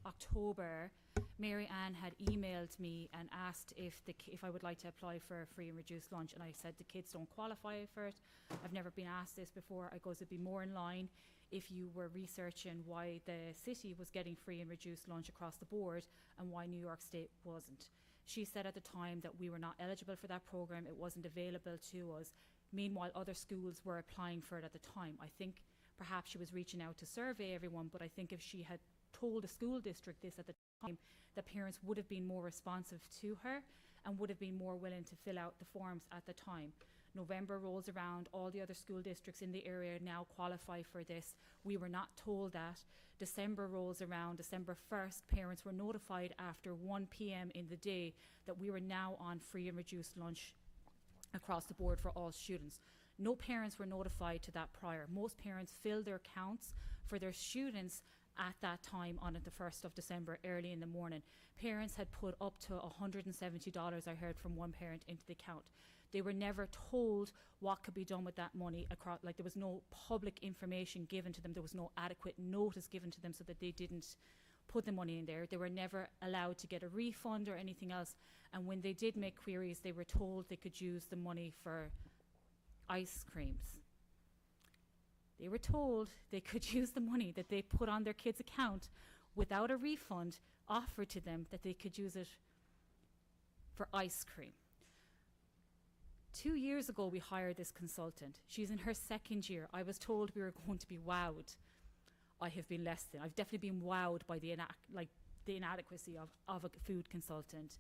Speaker 12: October, Mary Ann had emailed me and asked if I would like to apply for a free and reduced lunch, and I said the kids don't qualify for it. I've never been asked this before. I goes, it'd be more in line if you were researching why the city was getting free and reduced lunch across the board and why New York State wasn't. She said at the time that we were not eligible for that program, it wasn't available to us. Meanwhile, other schools were applying for it at the time. I think perhaps she was reaching out to survey everyone, but I think if she had told a school district this at the time, the parents would have been more responsive to her and would have been more willing to fill out the forms at the time. November rolls around, all the other school districts in the area now qualify for this. We were not told that. December rolls around, December 1st, parents were notified after 1 p.m. in the day that we were now on free and reduced lunch across the board for all students. No parents were notified to that prior. Most parents filled their counts for their students at that time on the 1st of December, early in the morning. Parents had put up to $170, I heard from one parent, into the account. They were never told what could be done with that money across, like there was no public information given to them. There was no adequate notice given to them so that they didn't put the money in there. They were never allowed to get a refund or anything else. And when they did make queries, they were told they could use the money for ice creams. They were told they could use the money that they put on their kids' account without a refund offered to them, that they could use it for ice cream. 2 years ago, we hired this consultant. She's in her second year. I was told we were going to be wowed. I have been less than. I've definitely been wowed by the inadequacy of a food consultant.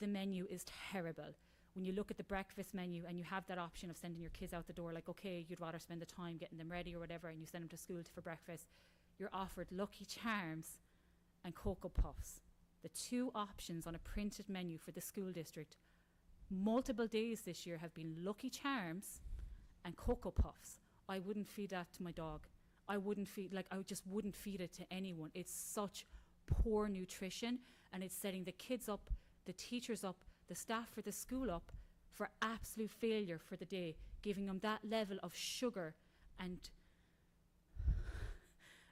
Speaker 12: The menu is terrible. When you look at the breakfast menu and you have that option of sending your kids out the door, like, okay, you'd rather spend the time getting them ready or whatever, and you send them to school for breakfast, you're offered Lucky Charms and Cocoa Puffs. The two options on a printed menu for the school district, multiple days this year, have been Lucky Charms and Cocoa Puffs. I wouldn't feed that to my dog. I just wouldn't feed it to anyone. It's such poor nutrition, and it's setting the kids up, the teachers up, the staff for the school up for absolute failure for the day, giving them that level of sugar and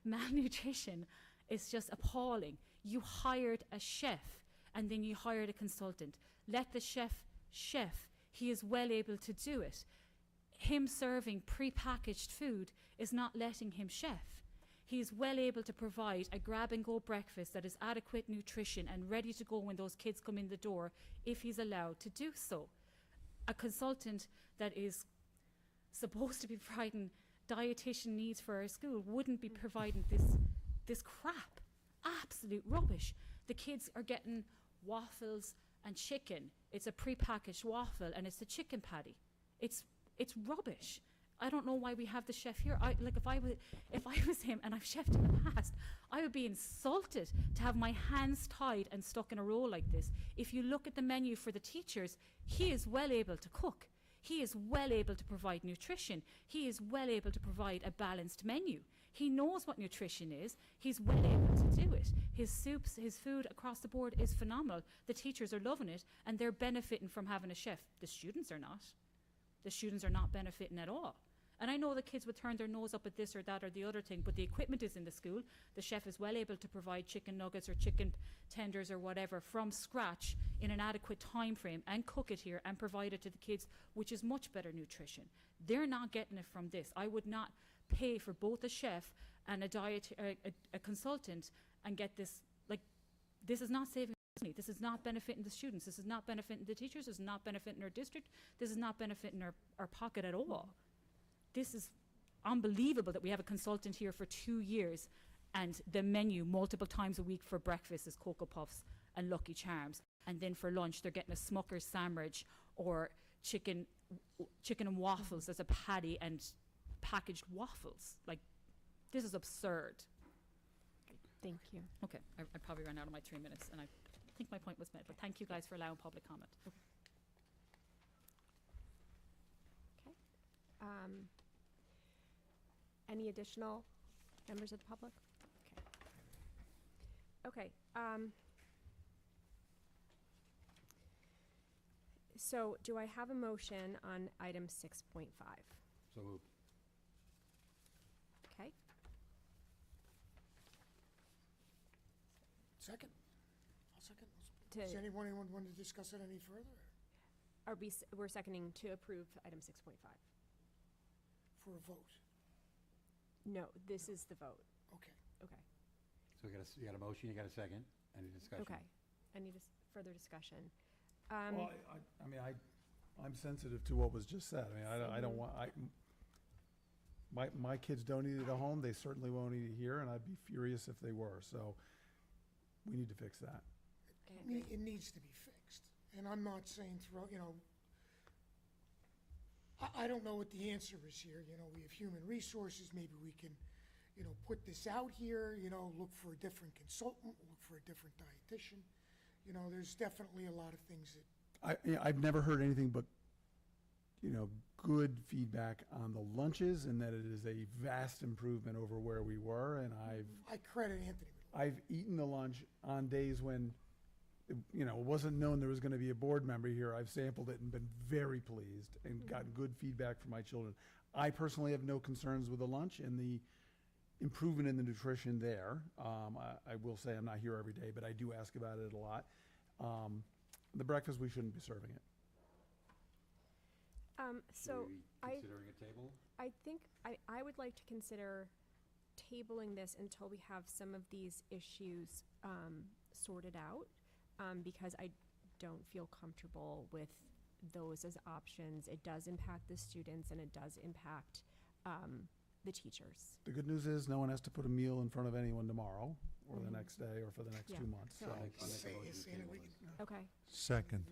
Speaker 12: malnutrition is just appalling. You hired a chef and then you hired a consultant. Let the chef, he is well able to do it. Him serving pre-packaged food is not letting him chef. He is well able to provide a grab-and-go breakfast that is adequate nutrition and ready to go when those kids come in the door if he's allowed to do so. A consultant that is supposed to be providing dietitian needs for our school wouldn't be providing this crap. Absolute rubbish. The kids are getting waffles and chicken. It's a pre-packaged waffle and it's a chicken patty. It's rubbish. I don't know why we have the chef here. If I was him and I've chefed in the past, I would be insulted to have my hands tied and stuck in a role like this. If you look at the menu for the teachers, he is well able to cook. He is well able to provide nutrition. He is well able to provide a balanced menu. He knows what nutrition is. He's well able to do it. His soups, his food across the board is phenomenal. The teachers are loving it and they're benefiting from having a chef. The students are not. The students are not benefiting at all. And I know the kids would turn their nose up at this or that or the other thing, but the equipment is in the school. The chef is well able to provide chicken nuggets or chicken tenders or whatever from scratch in an adequate time frame and cook it here and provide it to the kids, which is much better nutrition. They're not getting it from this. I would not pay for both a chef and a consultant and get this. This is not saving money. This is not benefiting the students. This is not benefiting the teachers. This is not benefiting our district. This is not benefiting our pocket at all. This is unbelievable that we have a consultant here for 2 years and the menu multiple times a week for breakfast is Cocoa Puffs and Lucky Charms. And then for lunch, they're getting a Smucker's sandwich or chicken and waffles as a patty and packaged waffles. This is absurd.
Speaker 1: Thank you.
Speaker 12: Okay, I probably ran out of my 3 minutes and I think my point was made, but thank you guys for allowing public comment.
Speaker 1: Okay. Any additional members of the public? Okay. So do I have a motion on item 6.5?
Speaker 6: So moved.
Speaker 1: Okay.
Speaker 10: Second? I'll second.
Speaker 1: To-
Speaker 10: Does anyone want to discuss it any further?
Speaker 1: We're seconding to approve item 6.5.
Speaker 10: For a vote?
Speaker 1: No, this is the vote.
Speaker 10: Okay.
Speaker 1: Okay.
Speaker 6: So you got a motion, you got a second, any discussion?
Speaker 1: Okay. Any further discussion?
Speaker 7: Well, I'm sensitive to what was just said. I don't want, my kids don't eat it at home. They certainly won't eat it here, and I'd be furious if they were. So we need to fix that.
Speaker 10: It needs to be fixed. And I'm not saying I don't know what the answer is here. We have human resources. Maybe we can, put this out here, look for a different consultant, look for a different dietitian. There's definitely a lot of things that.
Speaker 7: I've never heard anything but, good feedback on the lunches, and that it is a vast improvement over where we were. And
Speaker 10: I credit Anthony.
Speaker 7: I've eaten the lunch on days when, it wasn't known there was going to be a board member here. I've sampled it and been very pleased and gotten good feedback from my children. I personally have no concerns with the lunch and the improvement in the nutrition there. I will say I'm not here every day, but I do ask about it a lot. The breakfast, we shouldn't be serving it.
Speaker 1: So
Speaker 6: Considering a table?
Speaker 1: I think I would like to consider tabling this until we have some of these issues sorted out, because I don't feel comfortable with those as options. It does impact the students and it does impact the teachers.
Speaker 7: The good news is no one has to put a meal in front of anyone tomorrow or the next day or for the next 2 months.
Speaker 1: So-
Speaker 6: I'll make a motion to table it.
Speaker 1: Okay.
Speaker 9: Second.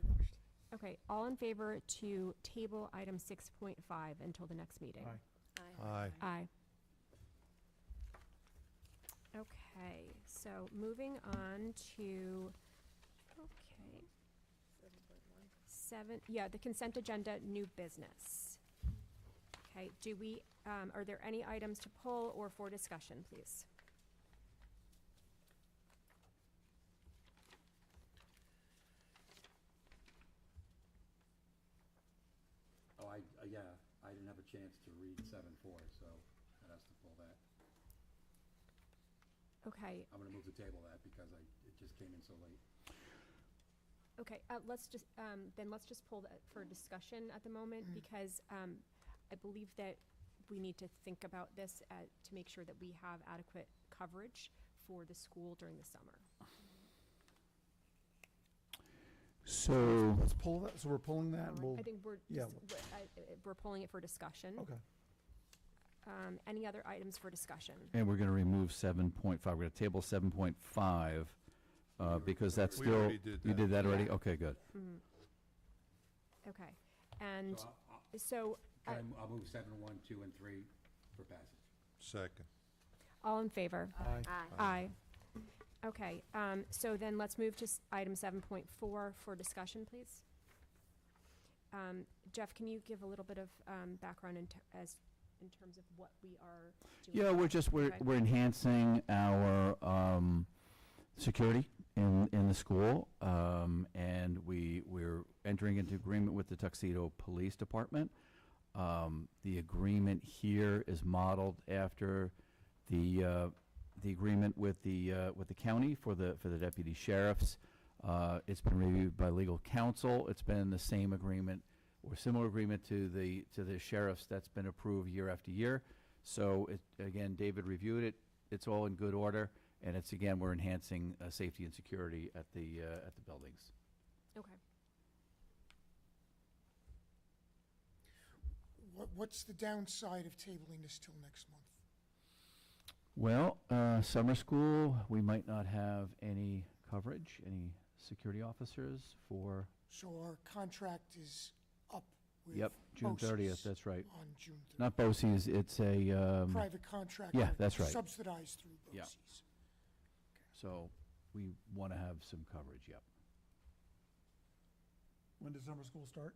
Speaker 1: Okay. All in favor to table item 6.5 until the next meeting?
Speaker 7: Aye.
Speaker 9: Aye.
Speaker 1: Aye. Okay, so moving on to, the consent agenda, new business. Okay, do we, are there any items to pull or for discussion, please?
Speaker 6: Oh, yeah, I didn't have a chance to read 7.4, so that has to pull that.
Speaker 1: Okay,
Speaker 6: I'm gonna move to table that because it just came in so late.
Speaker 1: okay, let's just, then let's just pull that for discussion at the moment, because I believe that we need to think about this to make sure that we have adequate coverage for the school during the summer.
Speaker 5: So,
Speaker 7: Let's pull that, so we're pulling that, and we'll,
Speaker 1: I think we're
Speaker 7: yeah,
Speaker 1: just, we're pulling it for discussion.
Speaker 7: okay.
Speaker 1: Any other items for discussion?
Speaker 5: and we're going to remove 7.5. We're going to table 7.5 because that's
Speaker 9: We
Speaker 5: still.
Speaker 9: already did
Speaker 5: You
Speaker 9: that.
Speaker 5: did that already?
Speaker 1: Yeah.
Speaker 5: Okay, good.
Speaker 1: Mhm. Okay, and
Speaker 6: So
Speaker 1: so,
Speaker 6: I'll move 7, 1, 2, and 3 for passage.
Speaker 9: Second.
Speaker 1: all in favor?
Speaker 7: Aye.
Speaker 1: Aye. Okay, so then let's move to item 7.4 for discussion, please. Jeff, can you give a little bit of background in terms of what we are doing?
Speaker 5: Yeah, we're
Speaker 1: Okay.
Speaker 5: enhancing our security in the school, and we're entering into agreement with the Tuxedo Police Department. The agreement here is modeled after the agreement with the county for the deputy sheriffs. It's been reviewed by legal counsel. It's been the same agreement or similar agreement to the sheriffs that's been approved year after year. So again, David reviewed it. It's all in good order, and it's again we're enhancing safety and security at the buildings.
Speaker 1: Okay.
Speaker 10: What's the downside of tabling this till next month?
Speaker 5: Well, summer school, we might not have any coverage, any security officers for.
Speaker 10: So our contract is up with
Speaker 5: Yep, June 30th.
Speaker 10: BOCES
Speaker 5: That's right.
Speaker 10: on June 30th.
Speaker 5: Not BOCES, it's a.
Speaker 10: Private contract.
Speaker 5: yeah, that's right.
Speaker 10: Subsidized through
Speaker 5: Yeah.
Speaker 10: BOCES.
Speaker 5: So we want to have some coverage, yep.
Speaker 7: When does summer school start?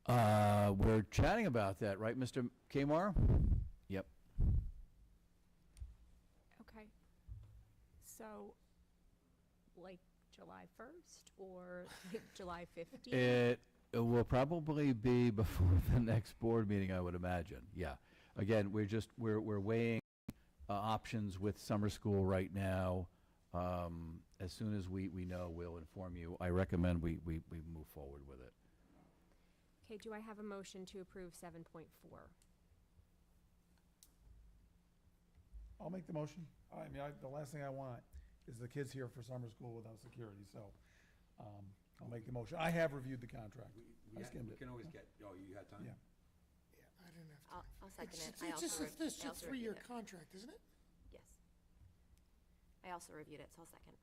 Speaker 5: We're chatting about that, right, Mr. Kamar? Yep.
Speaker 1: Okay. So, like July 1st or like July 15th?
Speaker 5: It will probably be before the next board meeting, I would imagine, yeah. Again, we're weighing options with summer school right now. As soon as we know, we'll inform you. I recommend we move forward with it.
Speaker 1: Okay, do I have a motion to approve 7.4?
Speaker 7: I'll make the motion. I mean, the last thing I want is the kids here for summer school without security, so, I'll make the motion. I have reviewed the contract. I skimmed
Speaker 6: We
Speaker 7: it.
Speaker 6: can always get, oh, you had time?
Speaker 7: Yeah.
Speaker 10: Yeah, I didn't have time.
Speaker 8: I'll second it.
Speaker 10: It's just a three-year contract, isn't it?
Speaker 8: Yes. I also reviewed it, so I'll second.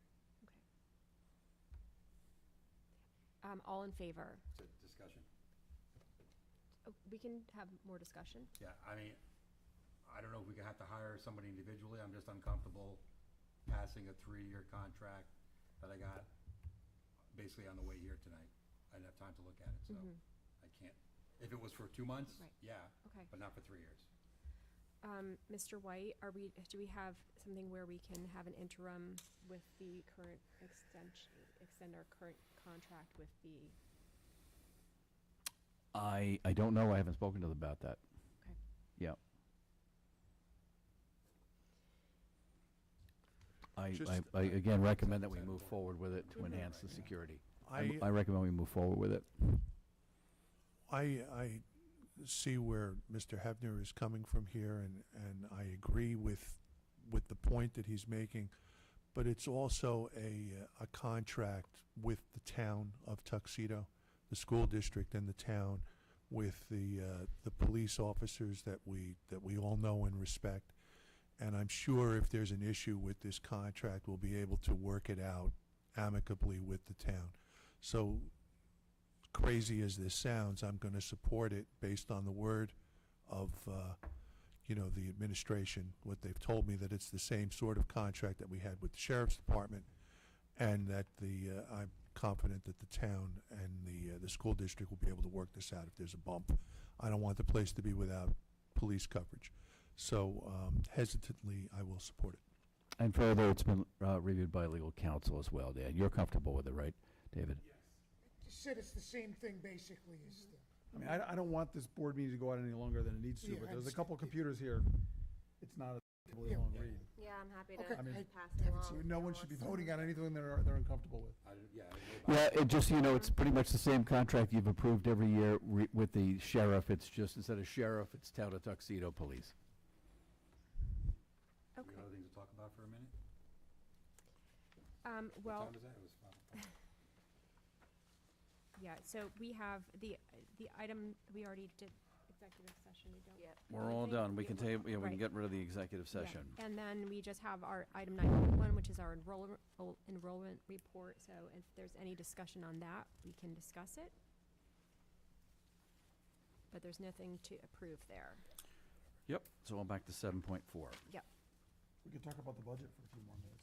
Speaker 1: All in favor?
Speaker 6: It's a discussion.
Speaker 1: Oh, we can have more discussion.
Speaker 6: Yeah, I mean, I don't know if we have to hire somebody individually. I'm just uncomfortable passing a 3-year contract that I got basically on the way here tonight. I didn't have time to look at it, so
Speaker 1: Mhm.
Speaker 6: I can't. If it was for 2 months,
Speaker 1: Right.
Speaker 6: yeah,
Speaker 1: Okay.
Speaker 6: but not for 3 years.
Speaker 1: Mr. White, do we have something where we can have an interim with the current extend our current contract with the,
Speaker 5: I don't know. I haven't spoken to them about that.
Speaker 1: Okay.
Speaker 5: Yeah.
Speaker 9: Just-
Speaker 5: I again recommend that we move
Speaker 6: 7.4.
Speaker 5: forward with it to
Speaker 1: Mhm.
Speaker 5: enhance the
Speaker 6: Right, yeah.
Speaker 5: security.
Speaker 9: I
Speaker 5: I recommend we move forward with it.
Speaker 9: I see where Mr. Hebner is coming from here, and I agree with the point that he's making, but it's also a contract with the town of Tuxedo, the school district and the town, with the police officers that we all know and respect. And I'm sure if there's an issue with this contract, we'll be able to work it out amicably with the town. So, crazy as this sounds, I'm going to support it based on the word of, the administration, what they've told me, that it's the same sort of contract that we had with the sheriff's department, and that I'm confident that the town and the school district will be able to work this out if there's a bump. I don't want the place to be without police coverage. So hesitantly, I will support it.
Speaker 5: And further, it's been reviewed by legal counsel as well, Dan. You're comfortable with it, right, David?
Speaker 10: Just said it's the same thing basically as the.
Speaker 7: I mean, I don't want this board meeting to go out any longer than it needs to,
Speaker 10: Yeah,
Speaker 7: but
Speaker 10: I
Speaker 7: there's a couple
Speaker 10: understand.
Speaker 7: computers here. It's not a particularly
Speaker 10: Yeah.
Speaker 7: long read.
Speaker 8: Yeah, I'm happy
Speaker 10: Okay.
Speaker 8: to
Speaker 10: I mean,
Speaker 8: pass it
Speaker 10: haven't
Speaker 8: along.
Speaker 10: seen-
Speaker 7: No one should be voting on anything they're uncomfortable with.
Speaker 6: I didn't, yeah, I didn't know about
Speaker 5: Yeah, it just, so you know, it's pretty much the same contract you've approved every year with the sheriff. It's just, instead of sheriff, it's Town of Tuxedo Police.
Speaker 6: We
Speaker 1: Okay.
Speaker 6: have other things to talk about for a minute?
Speaker 1: Well,
Speaker 6: What time is that? It was 5 o'clock.
Speaker 1: yeah, so we have the item, we already did executive session, we don't.
Speaker 8: Yep.
Speaker 5: We're all done. We can table, yeah, we can
Speaker 1: Right.
Speaker 5: get rid of the executive
Speaker 1: Yeah.
Speaker 5: session.
Speaker 1: And then we just have our item 9.1, which is our enrollment report. So if there's any discussion on that, we can discuss it. But there's nothing to approve there.
Speaker 5: Yep, so I'm back to 7.4.
Speaker 7: We could talk about the budget for a few more minutes.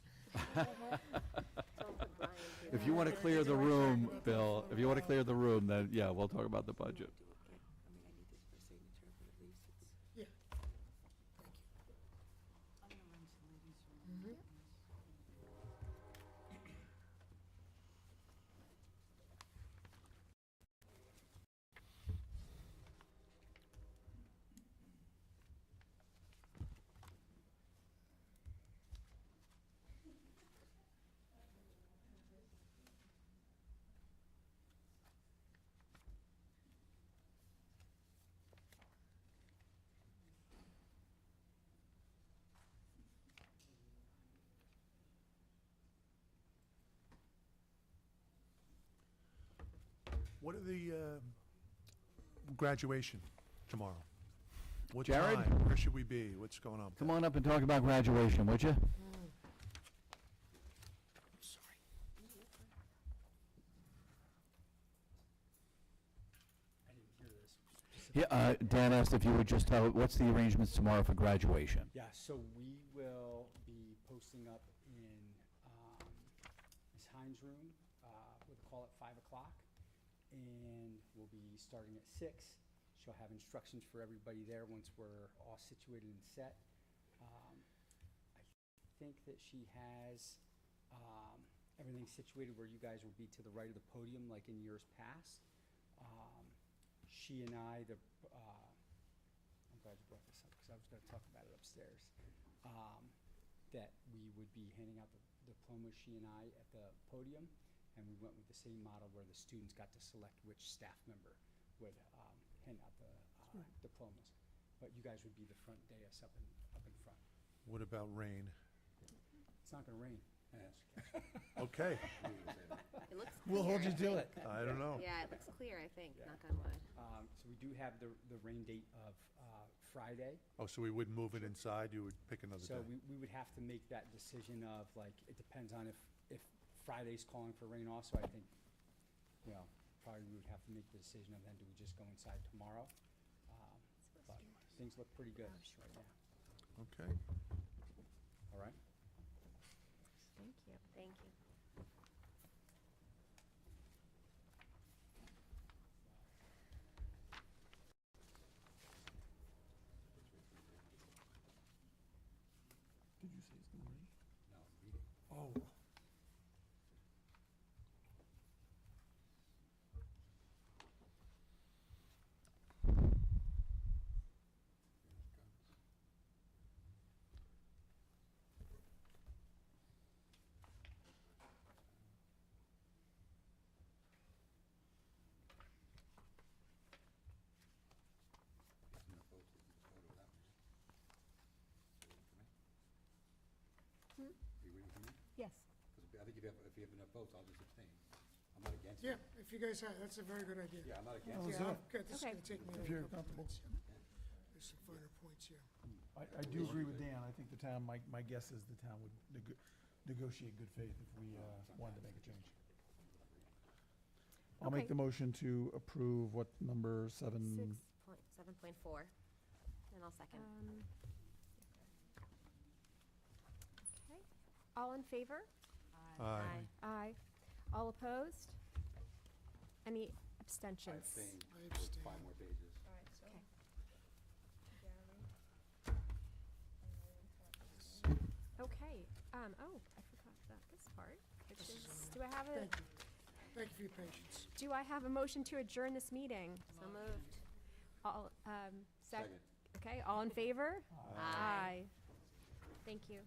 Speaker 8: Don't put Brian through
Speaker 5: If you want to
Speaker 8: that.
Speaker 5: clear the room, Bill, if you want to clear the room, then, yeah, we'll talk about the budget.
Speaker 10: Yeah.
Speaker 4: I'm gonna run to the ladies'
Speaker 10: Mhm.
Speaker 4: room.
Speaker 9: What are the graduation tomorrow? What
Speaker 5: Jared?
Speaker 9: time? Where should we be? What's going on?
Speaker 5: Come on up and talk about graduation, would you?
Speaker 10: Sorry.
Speaker 5: Yeah, Dan asked if you would just tell, what's the arrangements tomorrow for graduation?
Speaker 13: Yeah, so we will be posting up in Ms. Hines' room with a call at 5 o'clock, and we'll be starting at 6. She'll have instructions for everybody there once we're all situated and set. I think that she has everything situated where you guys will be to the right of the podium like in years past. She and I, I'm glad you brought this up because I was going to talk about it upstairs. That we would be handing out the diplomas, she and I, at the podium, and we went with the same model where the students got to select which staff member would hand out the diplomas. But you guys would be the front dais up in front.
Speaker 9: What about rain?
Speaker 13: It's not going to rain.
Speaker 9: Okay,
Speaker 8: It looks
Speaker 7: We'll hold you
Speaker 8: clear,
Speaker 7: to
Speaker 8: I
Speaker 7: it.
Speaker 8: think.
Speaker 9: I don't know.
Speaker 8: Yeah, it looks clear, I think,
Speaker 13: Yeah.
Speaker 8: knock on wood.
Speaker 13: So we do have the rain date of Friday.
Speaker 9: Oh, so we wouldn't move it inside? You would pick another
Speaker 13: So
Speaker 9: day?
Speaker 13: we would have to make that decision of, like, it depends on if Friday's calling for rain also, I think, probably we would have to make the decision of then do we just go inside tomorrow? But things look pretty good right now.
Speaker 9: Okay.
Speaker 13: All right?
Speaker 1: Thank you.
Speaker 8: Thank you.
Speaker 7: Did you say it's gonna rain?
Speaker 6: No, reading.
Speaker 7: Oh.
Speaker 6: If enough votes, they can just vote it without me. So, for me? Are you reading for me?
Speaker 1: Yes.
Speaker 6: Because I think if you have enough votes, I'll just abstain. I'm not against
Speaker 10: Yeah,
Speaker 6: it.
Speaker 10: if you guys have, that's a very good idea.
Speaker 6: Yeah, I'm not against
Speaker 7: Oh,
Speaker 6: it.
Speaker 7: is
Speaker 10: Yeah,
Speaker 7: it?
Speaker 10: I've got, this is
Speaker 1: Okay.
Speaker 10: gonna take me
Speaker 7: If
Speaker 10: a
Speaker 7: you're
Speaker 10: couple
Speaker 7: comfortable.
Speaker 10: minutes. There's some finer points here.
Speaker 7: I do agree with Dan. I think the town, my guess is the town would negotiate good faith if we wanted to make a change. I'll make
Speaker 1: Okay.
Speaker 7: the motion to approve what, number
Speaker 8: 7.4, and I'll second.
Speaker 1: Okay. All in favor?
Speaker 9: Aye.
Speaker 1: Aye. All opposed? Any
Speaker 6: I
Speaker 1: abstentions?
Speaker 6: abstain
Speaker 10: I
Speaker 6: for
Speaker 10: abstain.
Speaker 6: 5 more pages.
Speaker 1: Okay. Okay, oh, I forgot about this part, which is, do I have a,
Speaker 10: Thank you. Thank you for your patience.
Speaker 1: do I have a motion to adjourn this meeting?
Speaker 8: So moved.
Speaker 1: All,
Speaker 6: Second.
Speaker 1: Okay, all in favor?
Speaker 8: Aye.
Speaker 1: Thank you.